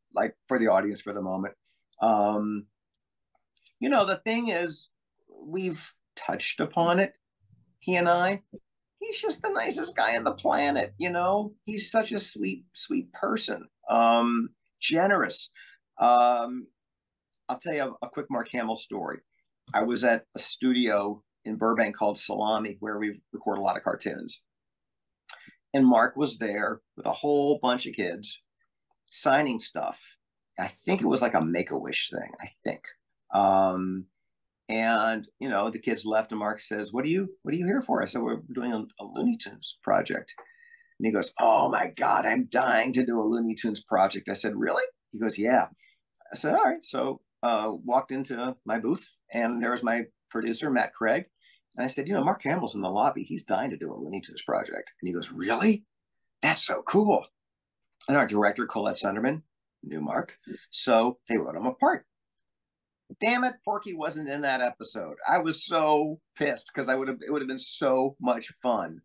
for the audience for the moment. The thing is, we've touched upon it, he and I. He's just the nicest guy on the planet, He's such a sweet, sweet person. Generous. I'll tell you a quick Mark Hamill story. I was at a studio in Bergen called Salami, where we record a lot of cartoons. And Mark was there with a whole bunch of kids signing stuff. I think it was like a Make-A-Wish thing, I think. And the kids left, and Mark says, what are you here for? I said, we're doing a Looney Tunes project. And he goes, oh my God, I'm dying to do a Looney Tunes project. I said, really? He goes, yeah. I said, all right. So walked into my booth, and there was my producer, Matt Craig. And I said, Mark Hamill's in the lobby. He's dying to do a Looney Tunes project. And he goes, really? That's so cool. And our director, Colette Sunderman, knew Mark. So they wrote him a part. Damn it, Porky wasn't in that episode. I was so pissed because it would have been so much fun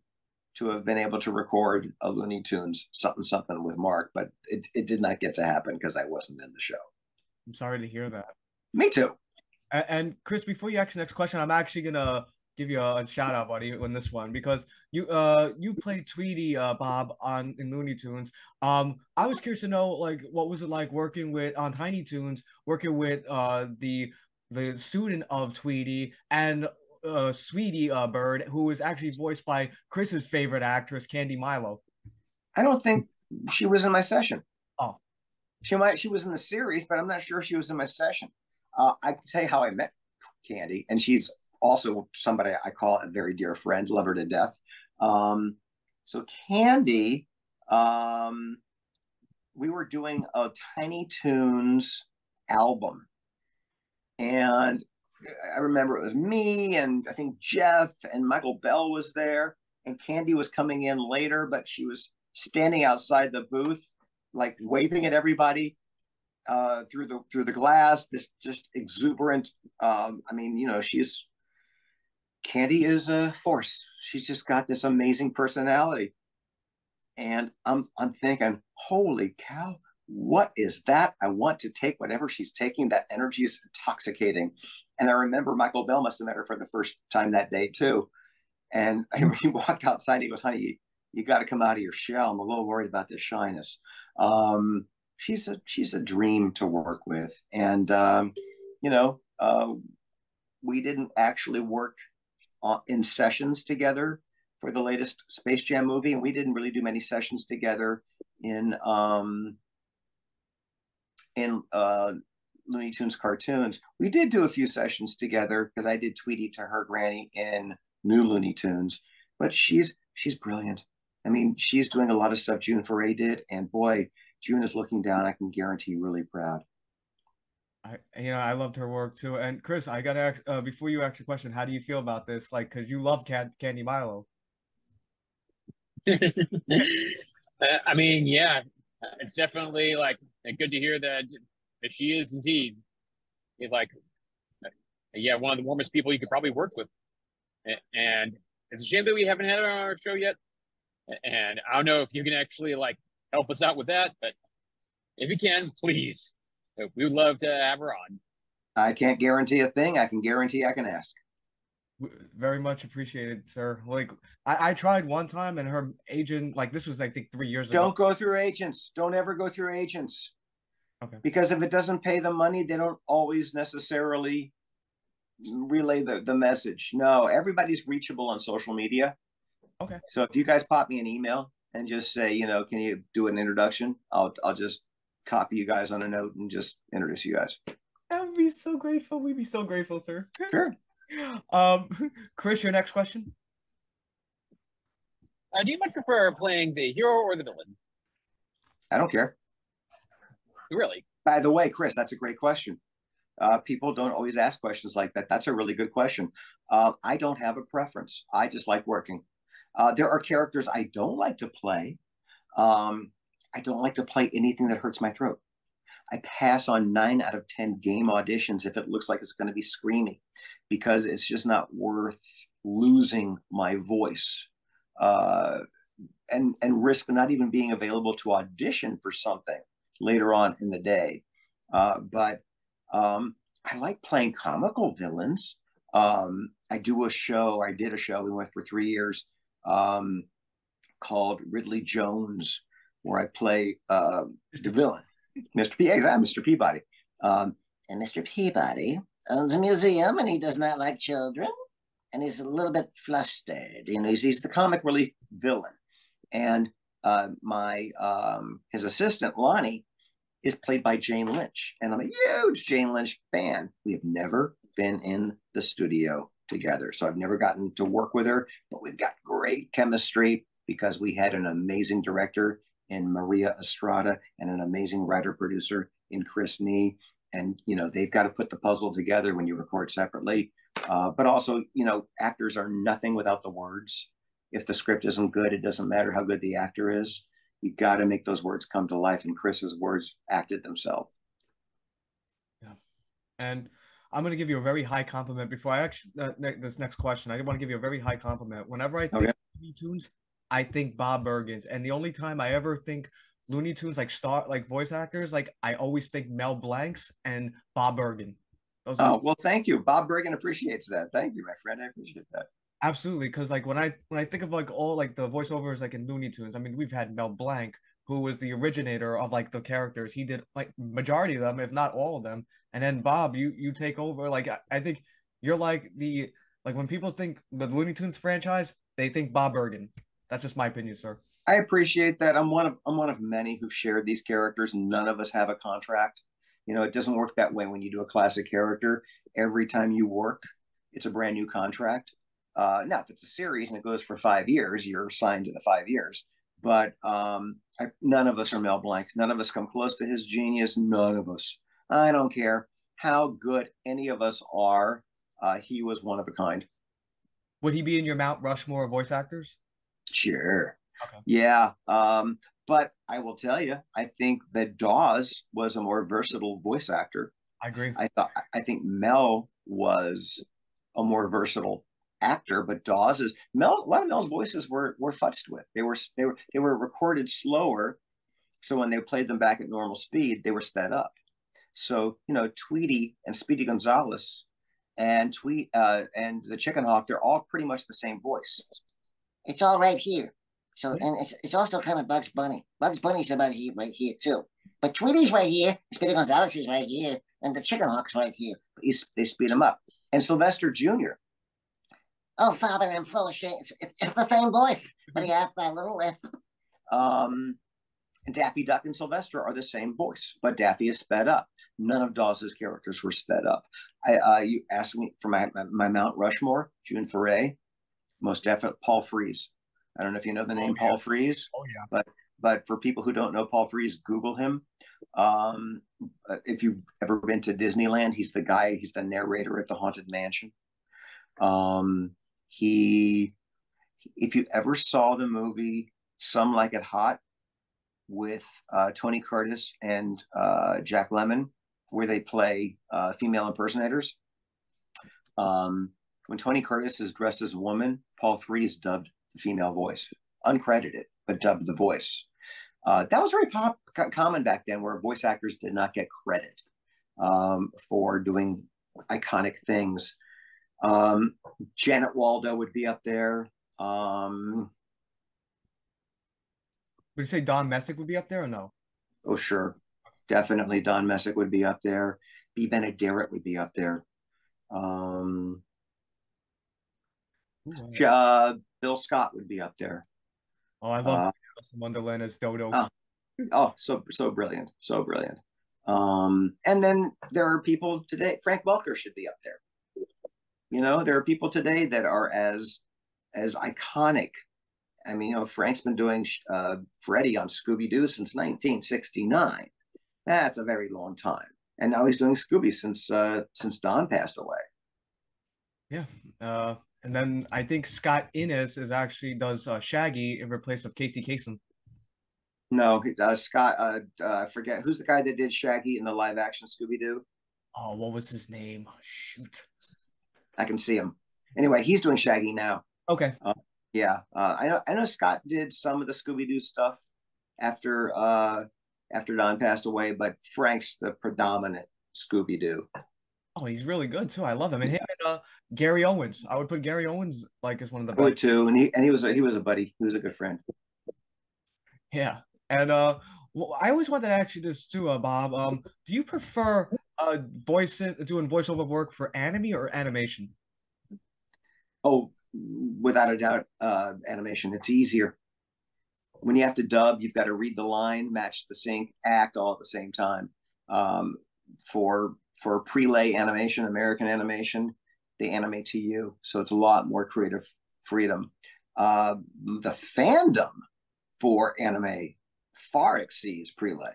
to have been able to record a Looney Tunes something with Mark, but it did not get to happen because I wasn't in the show. I'm sorry to hear that. Me too. And Chris, before you ask the next question, I'm actually gonna give you a shout out, buddy, on this one because you played Tweety, Bob, in Looney Tunes. I was curious to know, like, what was it like working on Tiny Toons, working with the student of Tweety and Sweetie Bird, who is actually voiced by Chris's favorite actress, Candy Milo. I don't think she was in my session. Oh, she was in the series, but I'm not sure if she was in my session. I can tell you how I met Candy, and she's also somebody I call a very dear friend, love her to death. So Candy, we were doing a Tiny Toons album, and I remember it was me and I think Jeff and Michael Bell was there, and Candy was coming in later, but she was standing outside the booth, like waving at everybody through the glass. This just exuberant. I mean, Candy is a force. She's just got this amazing personality, and I'm thinking, holy cow, what is that? I want to take whatever she's taking. That energy is intoxicating. And I remember Michael Bell must have met her for the first time that day too. And he walked outside. He goes, honey, you got to come out of your shell. I'm a little worried about this shyness. She's a dream to work with. And, we didn't actually work in sessions together for the latest Space Jam movie. And we didn't really do many sessions together in Looney Tunes cartoons. We did do a few sessions together because I did Tweety to her granny in New Looney Tunes, but she's brilliant. I mean, she's doing a lot of stuff June Foray did, and boy, June is looking down, I can guarantee, really proud. I loved her work too. And Chris, I gotta ask before you ask your question, how do you feel about this? Like, because you love Candy Milo. I mean, yeah, it's definitely like good to hear that she is indeed one of the warmest people you could probably work with. And it's a shame that we haven't had her on our show yet. And I don't know if you can actually help us out with that, but if you can, please, we would love to have her on. I can't guarantee a thing. I can guarantee I can ask. Very much appreciated, sir. Like, I tried one time, and her agent, this was I think 3 years ago. Don't go through agents. Don't ever go through agents. Okay. Because if it doesn't pay the money, they don't always necessarily relay the message. No, everybody's reachable on social media. Okay. So if you guys pop me an email and just say, can you do an introduction? I'll just copy you guys on a note and just introduce you guys. I would be so grateful. We'd be so grateful, sir. Sure. Chris, your next question. Do you much prefer playing the hero or the villain? I don't care. Really? By the way, Chris, that's a great question. People don't always ask questions like that. That's a really good question. I don't have a preference. I just like working. There are characters I don't like to play. I don't like to play anything that hurts my throat. I pass on 9 out of 10 game auditions if it looks like it's going to be screaming, because it's just not worth losing my voice and risk not even being available to audition for something later on in the day. But I like playing comical villains. I did a show, we went for 3 years, called Ridley Jones, where I play the villain, Mr. Peabody. And Mr. Peabody owns a museum, and he does not like children, and he's a little bit flustered. He's the comic relief villain. And his assistant, Lonnie, is played by Jane Lynch, and I'm a huge Jane Lynch fan. We have never been in the studio together, so I've never gotten to work with her, but we've got great chemistry because we had an amazing director in Maria Estrada and an amazing writer-producer in Chris Nee, and they've got to put the puzzle together when you record separately. But also, actors are nothing without the words. If the script isn't good, it doesn't matter how good the actor is. You got to make those words come to life, and Chris's words acted themselves. Yeah. And I'm going to give you a very high compliment before I actually this next question. I want to give you a very high compliment. Whenever I think Looney Tunes, I think Bob Bergen's, and the only time I ever think Looney Tunes like voice actors, like I always think Mel Blancs and Bob Bergen. Well, thank you. Bob Bergen appreciates that. Thank you, my friend. I appreciate that. Absolutely, because like when I think of like all like the voiceovers like in Looney Tunes, I mean we've had Mel Blanc, who was the originator of like the characters. He did like majority of them, if not all of them. And then Bob, you take over. Like I think you're like when people think the Looney Tunes franchise, they think Bob Bergen. That's just my opinion, sir. I appreciate that. I'm one of many who shared these characters. None of us have a contract. It doesn't work that way when you do a classic character. Every time you work, it's a brand new contract. Now, if it's a series and it goes for 5 years, you're signed to the 5 years. But none of us are Mel Blanc. None of us come close to his genius. None of us. I don't care how good any of us are. He was one of a kind. Would he be in your Mount Rushmore of voice actors? Sure. Okay. Yeah. But I will tell you, I think that Dawes was a more versatile voice actor. I agree. I think Mel was a more versatile actor, but Dawes is a lot of Mel's voices were futzed with. They were recorded slower, so when they played them back at normal speed, they were sped up. So Tweety and Speedy Gonzales and and the Chicken Hawk, they're all pretty much the same voice. It's all right here. So, and it's also kind of Bugs Bunny. Bugs Bunny's about here, right here too. But Tweety's right here, Speedy Gonzales is right here, and the Chicken Hawk's right here. They speed him up. And Sylvester Jr. Oh, Father, I'm full of shit. It's the same voice, but he has that little lisp. And Daffy Duck and Sylvester are the same voice, but Daffy is sped up. None of Dawes's characters were sped up. You asked me for my Mount Rushmore, June Foray, most definite Paul Frees. I don't know if you know the name Paul Frees. Oh yeah. But for people who don't know Paul Frees, Google him. If you've ever been to Disneyland, he's the narrator at the Haunted Mansion. If you ever saw the movie Some Like It Hot with Tony Curtis and Jack Lemmon, where they play female impersonators, when Tony Curtis is dressed as a woman, Paul Frees dubbed the female voice, uncredited, but dubbed the voice. That was very common back then, where voice actors did not get credit for doing iconic things. Janet Waldo would be up there. Would you say Don Messick would be up there or no? Oh, sure. Definitely Don Messick would be up there. B. Benaderet would be up there. Bill Scott would be up there. Oh, I love Alice in Wonderland as Dodo. So brilliant. So brilliant. And then there are people today, Frank Welker should be up there. There are people today that are as iconic. I mean, Frank's been doing Freddy on Scooby-Doo since 1969. That's a very long time. And now he's doing Scooby since Don passed away. Yeah. And then I think Scott Innes does Shaggy in replace of Casey Kasem. No, Scott. I forget who's the guy that did Shaggy in the live action Scooby-Doo. Oh, what was his name? Shoot. I can see him. Anyway, he's doing Shaggy now. Okay. Yeah. I know Scott did some of the Scooby-Doo stuff after Don passed away, but Frank's the predominant Scooby-Doo. Oh, he's really good too. I love him. And him and Gary Owens. I would put Gary Owens like as one of the best. I would too. And he was a buddy. He was a good friend. Yeah. And well, I always wanted to ask you this too, Bob. Do you prefer doing voiceover work for anime or animation? Oh, without a doubt, animation. It's easier. When you have to dub, you've got to read the line, match the sync, act all at the same time. For prelay animation, American animation, they animate to you, so it's a lot more creative freedom. The fandom for anime far exceeds prelay.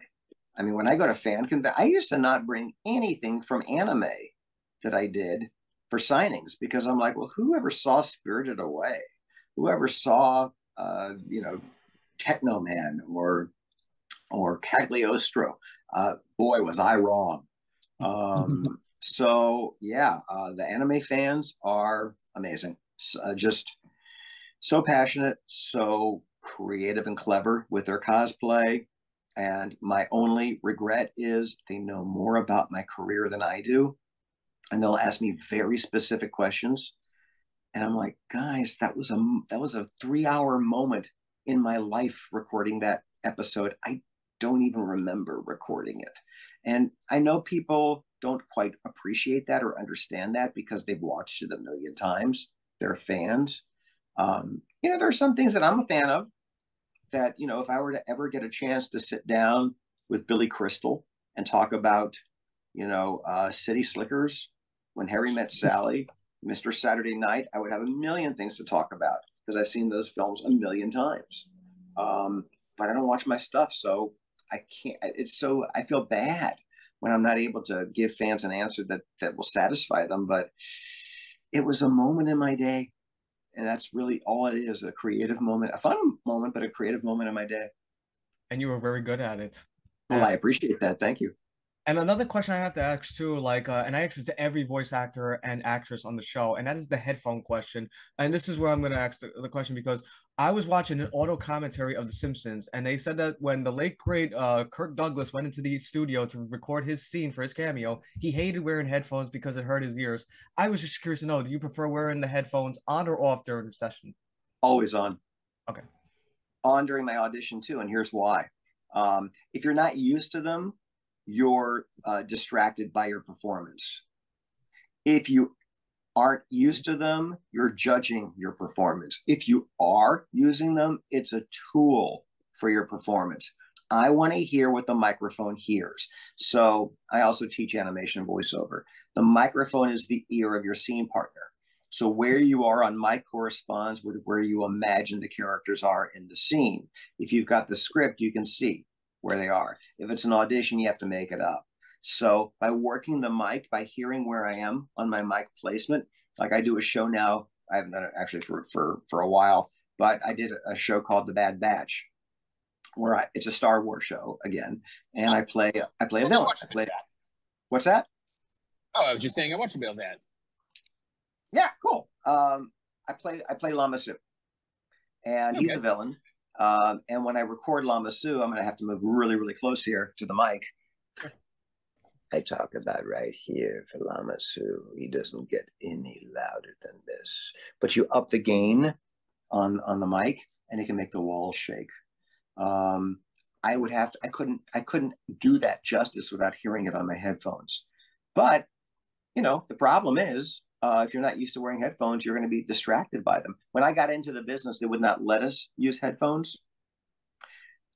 I mean, when I go to fan convention, I used to not bring anything from anime that I did for signings because I'm like, well, whoever saw Spirited Away, whoever saw, Techno Man or Cagliostro, boy, was I wrong. So yeah, the anime fans are amazing. Just so passionate, so creative and clever with their cosplay. And my only regret is they know more about my career than I do. And they'll ask me very specific questions. And I'm like, guys, that was a 3-hour moment in my life recording that episode. I don't even remember recording it. And I know people don't quite appreciate that or understand that because they've watched it a million times. They're fans. There are some things that I'm a fan of that, if I were to ever get a chance to sit down with Billy Crystal and talk about, City Slickers, When Harry Met Sally, Mr. Saturday Night, I would have a million things to talk about because I've seen those films a million times. But I don't watch my stuff, so I can't. I feel bad when I'm not able to give fans an answer that will satisfy them. But it was a moment in my day. And that's really all it is, a creative moment, a fun moment, but a creative moment in my day. And you were very good at it. Well, I appreciate that. Thank you. And another question I have to ask too, and I ask this to every voice actor and actress on the show, and that is the headphone question. And this is where I'm going to ask the question because I was watching an auto commentary of The Simpsons, and they said that when the late great Kirk Douglas went into the studio to record his scene for his cameo, he hated wearing headphones because it hurt his ears. I was just curious to know, do you prefer wearing the headphones on or off during the session? Always on. Okay. On during my audition too, and here's why. If you're not used to them, you're distracted by your performance. If you aren't used to them, you're judging your performance. If you are using them, it's a tool for your performance. I want to hear what the microphone hears. So I also teach animation voiceover. The microphone is the ear of your scene partner. So where you are on mic corresponds with where you imagine the characters are in the scene. If you've got the script, you can see where they are. If it's an audition, you have to make it up. So by working the mic, by hearing where I am on my mic placement, like I do a show now, I haven't done it actually for a while, but I did a show called The Bad Batch, where it's a Star Wars show again, and I play a villain. What's that? Oh, I was just saying I watched a bit of that. Yeah, cool. I play Lama Su, and he's the villain. And when I record Lama Su, I'm going to have to move really, really close here to the mic. I talk about right here for Lama Su. He doesn't get any louder than this. But you up the gain on the mic, and it can make the walls shake. I couldn't do that justice without hearing it on my headphones. But the problem is, if you're not used to wearing headphones, you're going to be distracted by them. When I got into the business, they would not let us use headphones.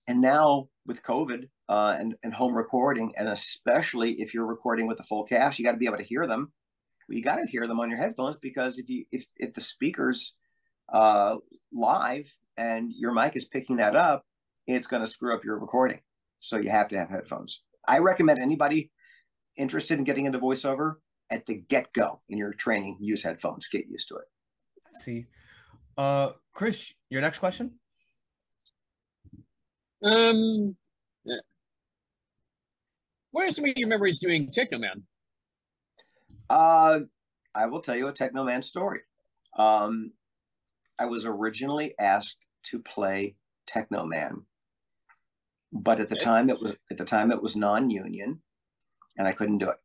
And now with COVID and home recording, and especially if you're recording with the full cast, you got to be able to hear them. You got to hear them on your headphones because if the speaker's live and your mic is picking that up, it's going to screw up your recording. So you have to have headphones. I recommend anybody interested in getting into voiceover, at the get-go in your training, use headphones. Get used to it. I see. Chris, your next question? Yeah. What are some of your memories doing Techno Man? I will tell you a Techno Man story. I was originally asked to play Techno Man, but at the time it was non-union, and I couldn't do it.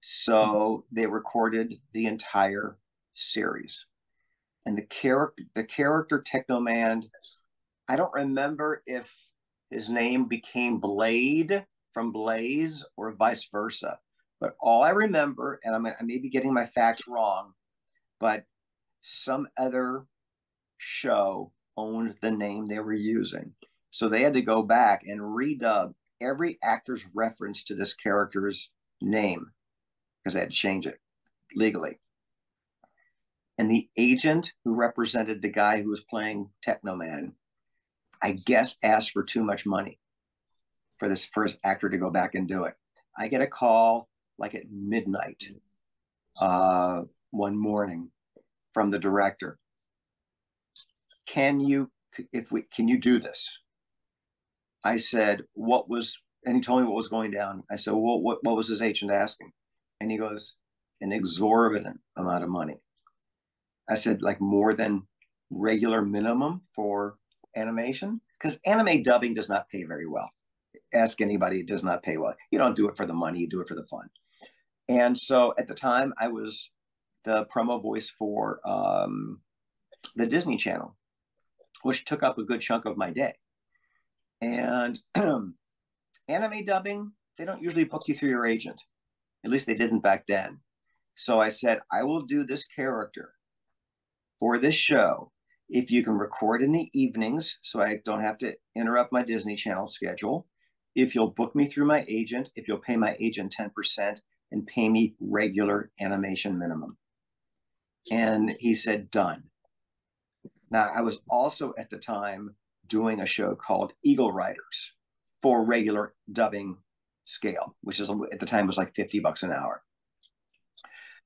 So they recorded the entire series, and the character Techno Man, I don't remember if his name became Blade from Blaze or vice versa, but all I remember, and I may be getting my facts wrong, but some other show owned the name they were using, so they had to go back and redub every actor's reference to this character's name because they had to change it legally. And the agent who represented the guy who was playing Techno Man, I guess, asked for too much money. for this first actor to go back and do it. I get a call like at midnight one morning from the director. Can you do this? I said, and he told me what was going down. I said, well, what was his agent asking? And he goes, an exorbitant amount of money. I said, like more than regular minimum for animation? Because anime dubbing does not pay very well. Ask anybody, it does not pay well. You don't do it for the money, you do it for the fun. And so at the time, I was the promo voice for the Disney Channel, which took up a good chunk of my day. And anime dubbing, they don't usually book you through your agent. At least they didn't back then. So I said, I will do this character for this show if you can record in the evenings so I don't have to interrupt my Disney Channel schedule. If you'll book me through my agent, if you'll pay my agent 10% and pay me regular animation minimum. And he said, done. Now, I was also at the time doing a show called Eagle Riders for regular dubbing scale, which is at the time was like $50 an hour.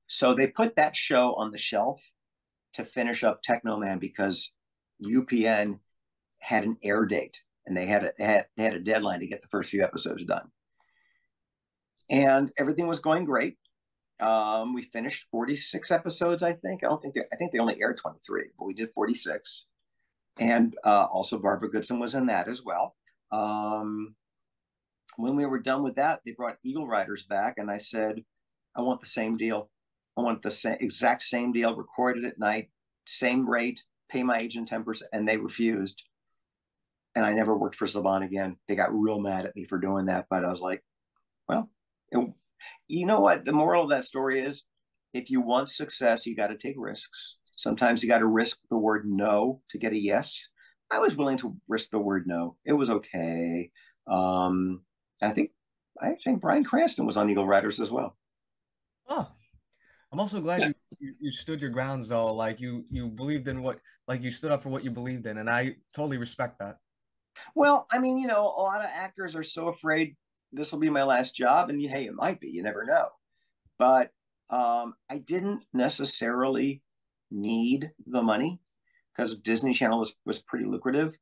So they put that show on the shelf to finish up Technoman because UPN had an air date and they had a deadline to get the first few episodes done. And everything was going great. We finished 46 episodes, I think. I think they only aired 23, but we did 46. And also Barbara Goodson was in that as well. When we were done with that, they brought Eagle Riders back, and I said, I want the same deal. I want the exact same deal, recorded at night, same rate, pay my agent 10%, and they refused. And I never worked for Saban again. They got real mad at me for doing that, but I was like, well, you know what? The moral of that story is, if you want success, you got to take risks. Sometimes you got to risk the word no to get a yes. I was willing to risk the word no. It was okay. I think Bryan Cranston was on Eagle Riders as well. Oh, I'm also glad you stood your grounds though. Like you believed in you stood up for what you believed in, and I totally respect that. Well, I mean, a lot of actors are so afraid this will be my last job, and hey, it might be. You never know. But I didn't necessarily need the money because Disney Channel was pretty lucrative,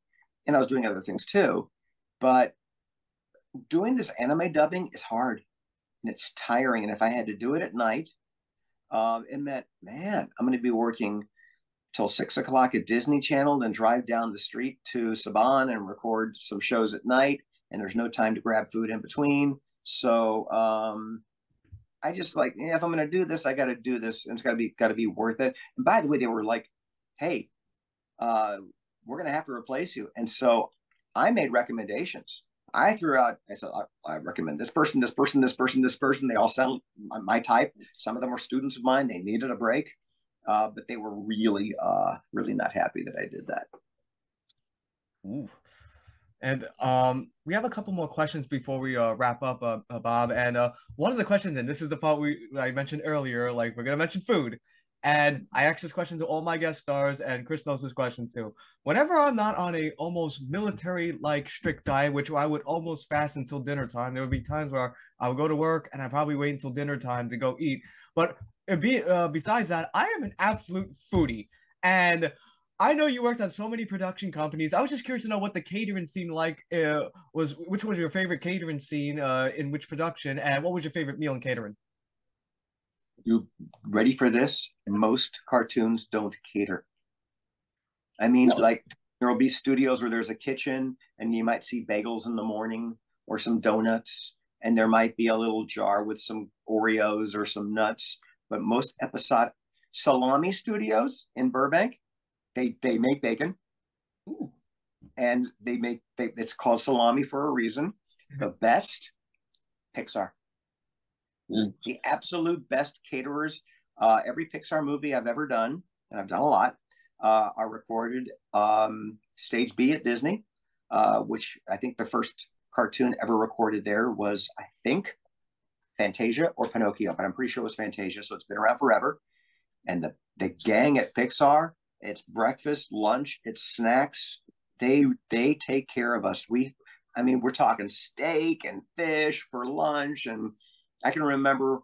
and I was doing other things too. But doing this anime dubbing is hard and it's tiring. And if I had to do it at night, it meant, man, I'm going to be working till 6 o'clock at Disney Channel, then drive down the street to Saban and record some shows at night. And there's no time to grab food in between. So I just if I'm going to do this, I got to do this, and it's got to be worth it. And by the way, they were like, hey, we're going to have to replace you. And so I made recommendations. I threw out, I said, I recommend this person, this person, this person, this person. They all sound my type. Some of them were students of mine. They needed a break, but they were really, really not happy that I did that. Ooh. And we have a couple more questions before we wrap up, Bob. And one of the questions, and this is the part I mentioned earlier, like we're gonna mention food. And I asked this question to all my guest stars, and Chris knows this question too. Whenever I'm not on a almost military-like strict diet, which I would almost fast until dinner time, there would be times where I would go to work and I probably wait until dinner time to go eat. But besides that, I am an absolute foodie. And I know you worked on so many production companies. I was just curious to know what the catering scene was. Which was your favorite catering scene in which production, and what was your favorite meal in catering? You ready for this? Most cartoons don't cater. I mean, like there will be studios where there's a kitchen and you might see bagels in the morning or some donuts, and there might be a little jar with some Oreos or some nuts. But most episodic salami studios in Burbank, they make bacon. Ooh. And it's called salami for a reason. The best, Pixar. The absolute best caterers. Every Pixar movie I've ever done, and I've done a lot, are recorded stage B at Disney, which I think the first cartoon ever recorded there was, I think, Fantasia or Pinocchio, but I'm pretty sure it was Fantasia, so it's been around forever. And the gang at Pixar, it's breakfast, lunch, it's snacks. They take care of us. I mean, we're talking steak and fish for lunch. And I can remember,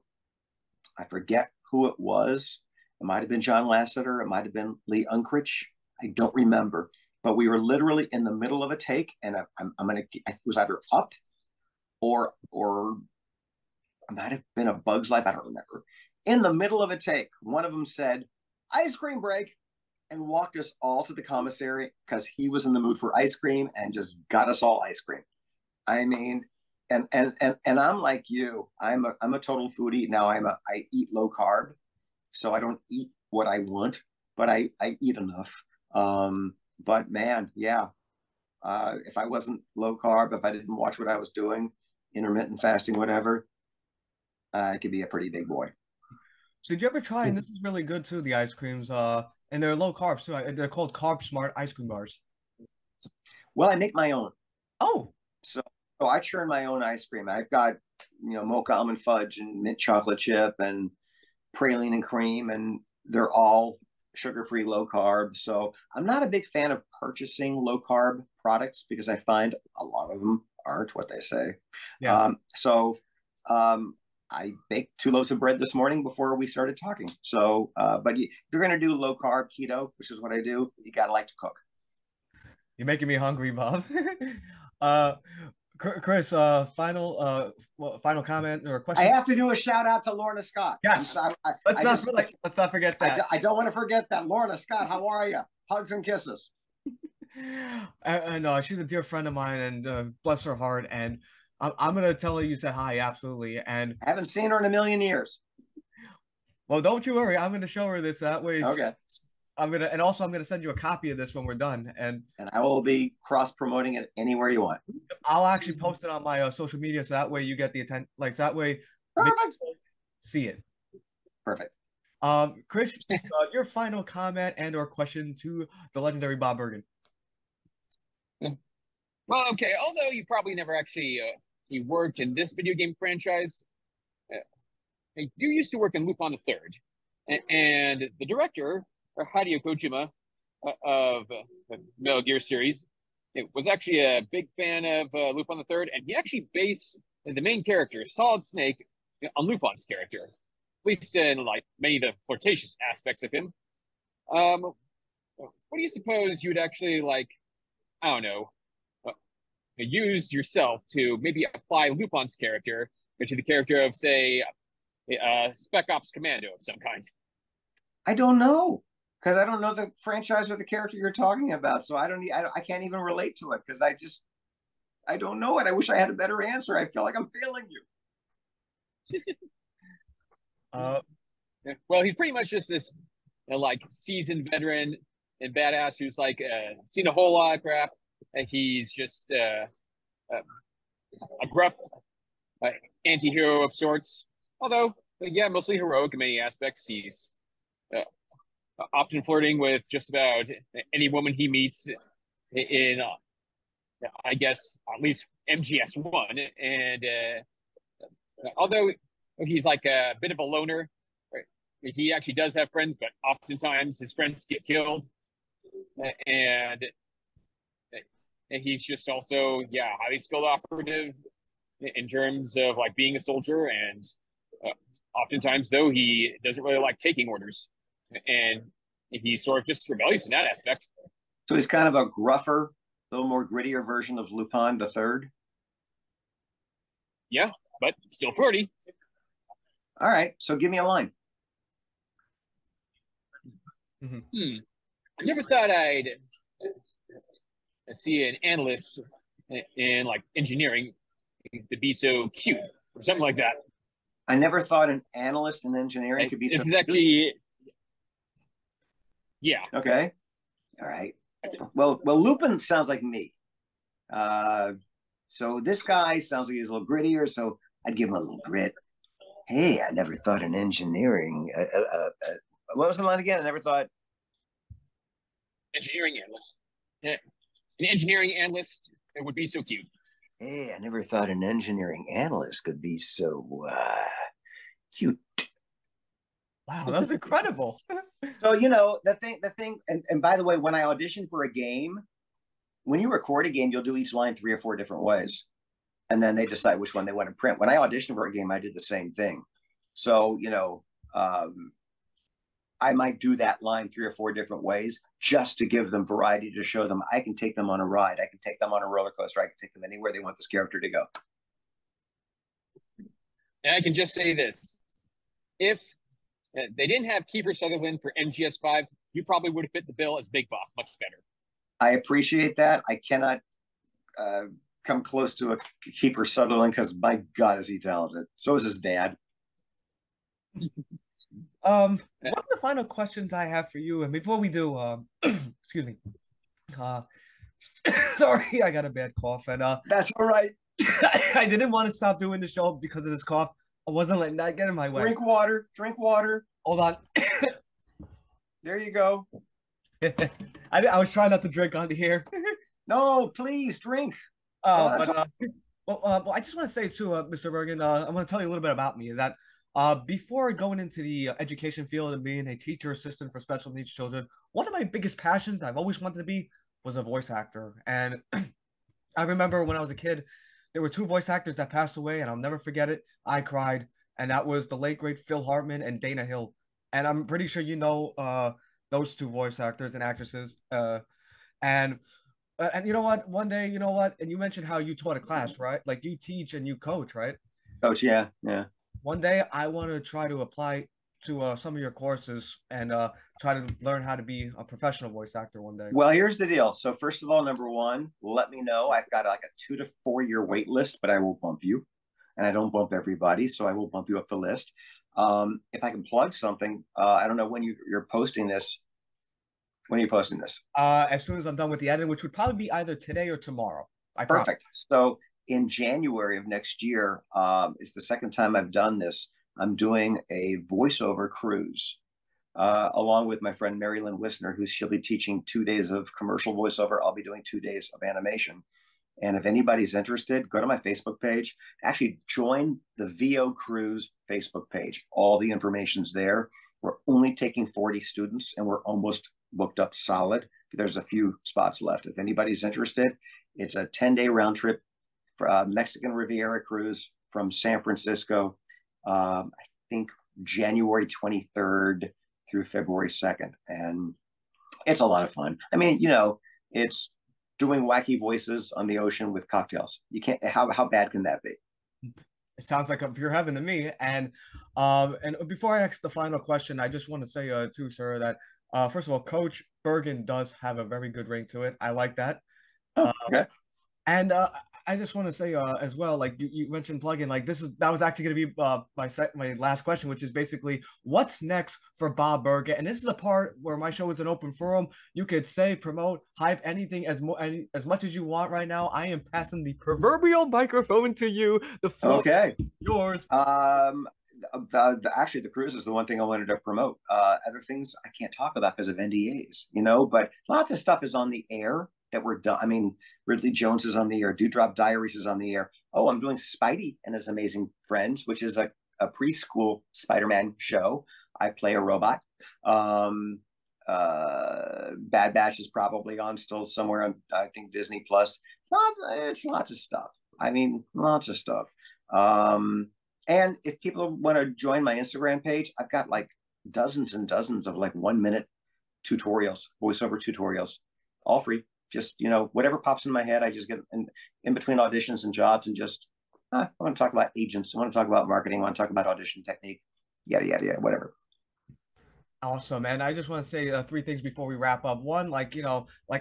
I forget who it was. It might have been John Lasseter. It might have been Lee Unkrich. I don't remember. But we were literally in the middle of a take, and I'm gonna. It was either up, or it might have been A Bug's Life. I don't remember. In the middle of a take, one of them said, "Ice cream break," and walked us all to the commissary because he was in the mood for ice cream and just got us all ice cream. I mean, and I'm like you. I'm a total foodie now. I eat low carb, so I don't eat what I want, but I eat enough. But man, yeah, if I wasn't low carb, if I didn't watch what I was doing, intermittent fasting, whatever, I could be a pretty big boy. Did you ever try? And this is really good too. The ice creams, and they're low carbs too. They're called Carb Smart ice cream bars. Well, I make my own. Oh, So I churn my own ice cream. I've got, mocha almond fudge and mint chocolate chip and praline and cream, and they're all sugar-free, low carb. So I'm not a big fan of purchasing low carb products because I find a lot of them aren't what they say. yeah. I baked 2 loaves of bread this morning before we started talking. So, but if you're going to do low carb keto, which is what I do, you got to like to cook. You're making me hungry, Bob. Chris, final comment or question? I have to do a shout out to Lorna Scott. Yes. Let's not forget that. I don't want to forget that. Lorna Scott, how are you? Hugs and kisses. No, she's a dear friend of mine, and bless her heart. And I'm gonna tell her you said hi, absolutely. And I haven't seen her in a million years. Well, don't you worry. I'm gonna show her this. That way, okay. I'm gonna send you a copy of this when we're done, and I will be cross promoting it anywhere you want. I'll actually post it on my social media, so that way you get the attention. Like that way, perfect. See it. Perfect. Chris, your final comment and/or question to the legendary Bob Bergen. Well, okay. Although you probably never actually you worked in this video game franchise, you used to work in Lupin the Third, and the director, Hideo Kojima, of the Metal Gear series, it was actually a big fan of Lupin the Third, and he actually based the main character, Solid Snake, on Lupin's character, at least in like many of the flirtatious aspects of him. What do you suppose you'd actually like? I don't know. Use yourself to maybe apply Lupin's character to the character of, say, Spec Ops Commando of some kind. I don't know, because I don't know the franchise or the character you're talking about, so I can't even relate to it because I don't know it. I wish I had a better answer. I feel like I'm failing you. Well, he's pretty much just this like seasoned veteran and badass who's like seen a whole lot of crap. And he's just a gruff anti-hero of sorts. Although, yeah, mostly heroic in many aspects. He's often flirting with just about any woman he meets in, I guess, at least MGS1. And although he's like a bit of a loner, he actually does have friends, but oftentimes his friends get killed. And he's just also, highly skilled operative in terms of like being a soldier. And oftentimes, though, he doesn't really like taking orders. And he's sort of just rebellious in that aspect. So he's kind of a gruffer, a little more grittier version of Lupin the Third. Yeah, but still flirty. All right, so give me a line. I never thought I'd see an analyst in like engineering to be so cute or something like that. I never thought an analyst in engineering could be so cute. This is actually, yeah. Okay. All right. Well, Lupin sounds like me. So this guy sounds like he's a little grittier, so I'd give him a little grit. Hey, I never thought in engineering. What was the line again? I never thought. Engineering analyst. Yeah. An engineering analyst, it would be so cute. Hey, I never thought an engineering analyst could be so cute. Wow, that was incredible. So, the thing, and by the way, when I audition for a game, when you record a game, you'll do each line 3 or 4 different ways, and then they decide which one they want to print. When I auditioned for a game, I did the same thing. So, I might do that line 3 or 4 different ways just to give them variety, to show them I can take them on a ride. I can take them on a roller coaster. I can take them anywhere they want this character to go. And I can just say this. If they didn't have Kiefer Sutherland for MGS5, you probably would have fit the bill as Big Boss much better. I appreciate that. I cannot come close to a Kiefer Sutherland because, my God, is he talented. So is his dad. One of the final questions I have for you, and before we do, excuse me, sorry, I got a bad cough, and that's all right. I didn't want to stop doing the show because of this cough. I wasn't letting that get in my way. Drink water. Drink water. Hold on. There you go. I was trying not to drink on here. No, please drink. Well, I just want to say too, Mr. Bergen, I want to tell you a little bit about me. That before going into the education field and being a teacher assistant for special needs children, one of my biggest passions I've always wanted to be was a voice actor. And I remember when I was a kid, there were 2 voice actors that passed away, and I'll never forget it. I cried, and that was the late great Phil Hartman and Dana Hill. And I'm pretty sure you know those 2 voice actors and actresses. And you know what? One day, you know what? And you mentioned how you taught a class, right? Like you teach and you coach, right? Coach, yeah. One day, I want to try to apply to some of your courses and try to learn how to be a professional voice actor one day. Well, here's the deal. So first of all, number one, let me know. I've got like a 2 to 4 year wait list, but I will bump you. And I don't bump everybody, so I will bump you up the list. If I can plug something, I don't know when you're posting this. When are you posting this? As soon as I'm done with the editing, which would probably be either today or tomorrow. Perfect. So in January of next year, it's the second time I've done this. I'm doing a voiceover cruise along with my friend Mary Lynn Wisner, she'll be teaching 2 days of commercial voiceover. I'll be doing 2 days of animation. And if anybody's interested, go to my Facebook page. Actually, join the VO Cruise Facebook page. All the information's there. We're only taking 40 students, and we're almost booked up solid. There's a few spots left. If anybody's interested, it's a 10-day round trip for Mexican Riviera cruise from San Francisco, I think January 23rd through February 2nd. And it's a lot of fun. I mean, it's doing wacky voices on the ocean with cocktails. You can't, how bad can that be? It sounds like a pure heaven to me. And before I ask the final question, I just want to say too, sir, that first of all, Coach Bergen does have a very good ring to it. I like that. Okay. And I just want to say as well, like you mentioned plugin, like that was actually going to be my last question, which is basically what's next for Bob Bergen. And this is the part where my show is an open forum. You could say, promote, hype anything as much as you want right now. I am passing the proverbial microphone to you. The floor okay. is yours. Actually, the cruise is the one thing I wanted to promote. Other things I can't talk about because of NDAs, but lots of stuff is on the air that we're done. I mean, Ridley Jones is on the air. Dewdrop Diaries is on the air. Oh, I'm doing Spidey and His Amazing Friends, which is a preschool Spider-Man show. I play a robot. Bad Batch is probably on still somewhere on, I think, Disney Plus. It's lots of stuff. I mean, lots of stuff. And if people want to join my Instagram page, I've got like dozens and dozens of like 1-minute tutorials, voiceover tutorials, all free. Just, whatever pops in my head, I just get in between auditions and jobs and just, I want to talk about agents. I want to talk about marketing. I want to talk about audition technique, yada, yada, yada, whatever. Awesome. And I just want to say 3 things before we wrap up. One, like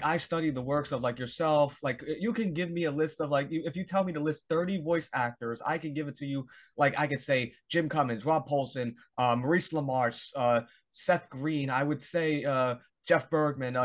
I studied the works of like yourself. Like you can give me a list of if you tell me to list 30 voice actors, I can give it to you. Like I could say Jim Cummins, Rob Paulson, Maurice LaMarche, Seth Green. I would say Jeff Bergman,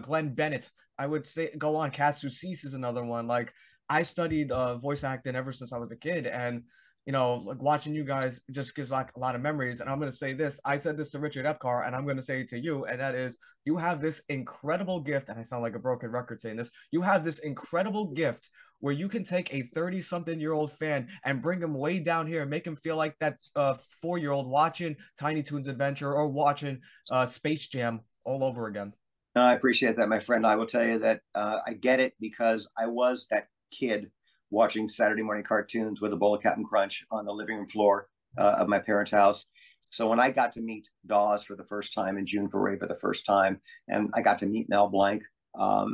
Glenn Bennett. I would say go on. Katsu Cease is another one. Like I studied voice acting ever since I was a kid, and like watching you guys just gives like a lot of memories. And I'm going to say this. I said this to Richard Epcar, and I'm going to say it to you, and that is you have this incredible gift, and I sound like a broken record saying this. You have this incredible gift where you can take a 30-something-year-old fan and bring him way down here and make him feel like that 4-year-old watching Tiny Toons Adventure or watching Space Jam all over again. No, I appreciate that, my friend. I will tell you that I get it because I was that kid watching Saturday morning cartoons with a bowl of Captain Crunch on the living room floor of my parents' house. So when I got to meet Dawes for the first time and June Foray for the first time, and I got to meet Mel Blanc, I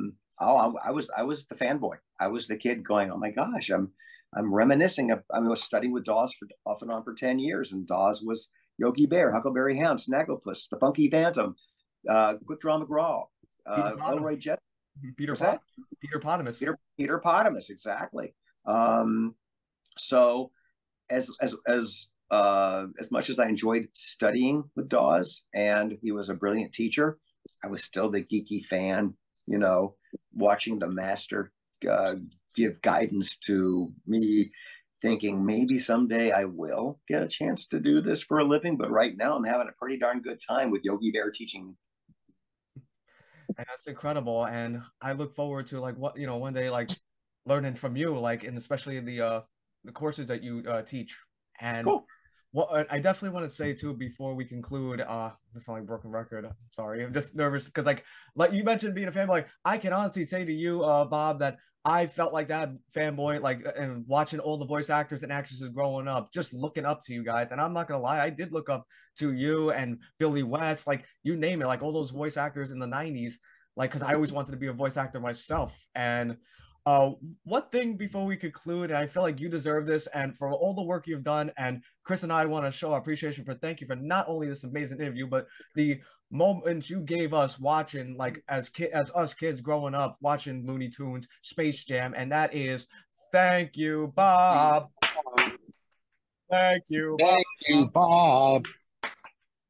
was the fanboy. I was the kid going, oh my gosh, I'm reminiscing of. I was studying with Dawes for off and on for 10 years, and Dawes was Yogi Bear, Huckleberry Hound, Snagglepuss, the Funky Phantom, Quick Draw McGraw, Elroy Jet. Peter What's that? Peter Potamus. Peter Potamus, exactly. So as much as I enjoyed studying with Dawes, and he was a brilliant teacher, I was still the geeky fan, watching the master give guidance to me, thinking maybe someday I will get a chance to do this for a living. But right now I'm having a pretty darn good time with Yogi Bear teaching. And that's incredible. And I look forward to like one day like learning from you, like, and especially the courses that you teach. And cool. What I definitely want to say too before we conclude, this is like broken record. I'm sorry, I'm just nervous because like you mentioned being a fanboy. I can honestly say to you, Bob, that I felt like that fanboy, like, and watching all the voice actors and actresses growing up, just looking up to you guys. And I'm not gonna lie, I did look up to you and Billy West, like you name it, like all those voice actors in the '90s, like because I always wanted to be a voice actor myself. And one thing before we conclude, and I feel like you deserve this, and for all the work you've done, and Chris and I want to show our appreciation for thank you for not only this amazing interview, but the moments you gave us watching, like as us kids growing up watching Looney Tunes, Space Jam, and that is thank you, Bob. Thank you, Bob. Thank you, Bob.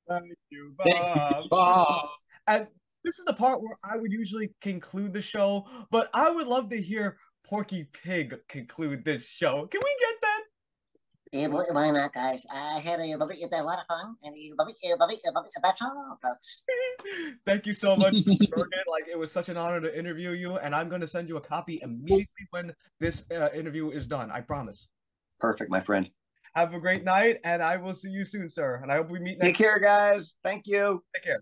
Thank you, Bob. Thank you, Bob. And this is the part where I would usually conclude the show, but I would love to hear Porky Pig conclude this show. Can we get that? Yeah, why not, guys? I had a lot of fun, and that's all, folks. Thank you so much, Bergen. Like, it was such an honor to interview you, and I'm going to send you a copy immediately when this interview is done. I promise. Perfect, my friend. Have a great night, and I will see you soon, sir. And I hope we meet next. Take care, guys. Thank you. Take care.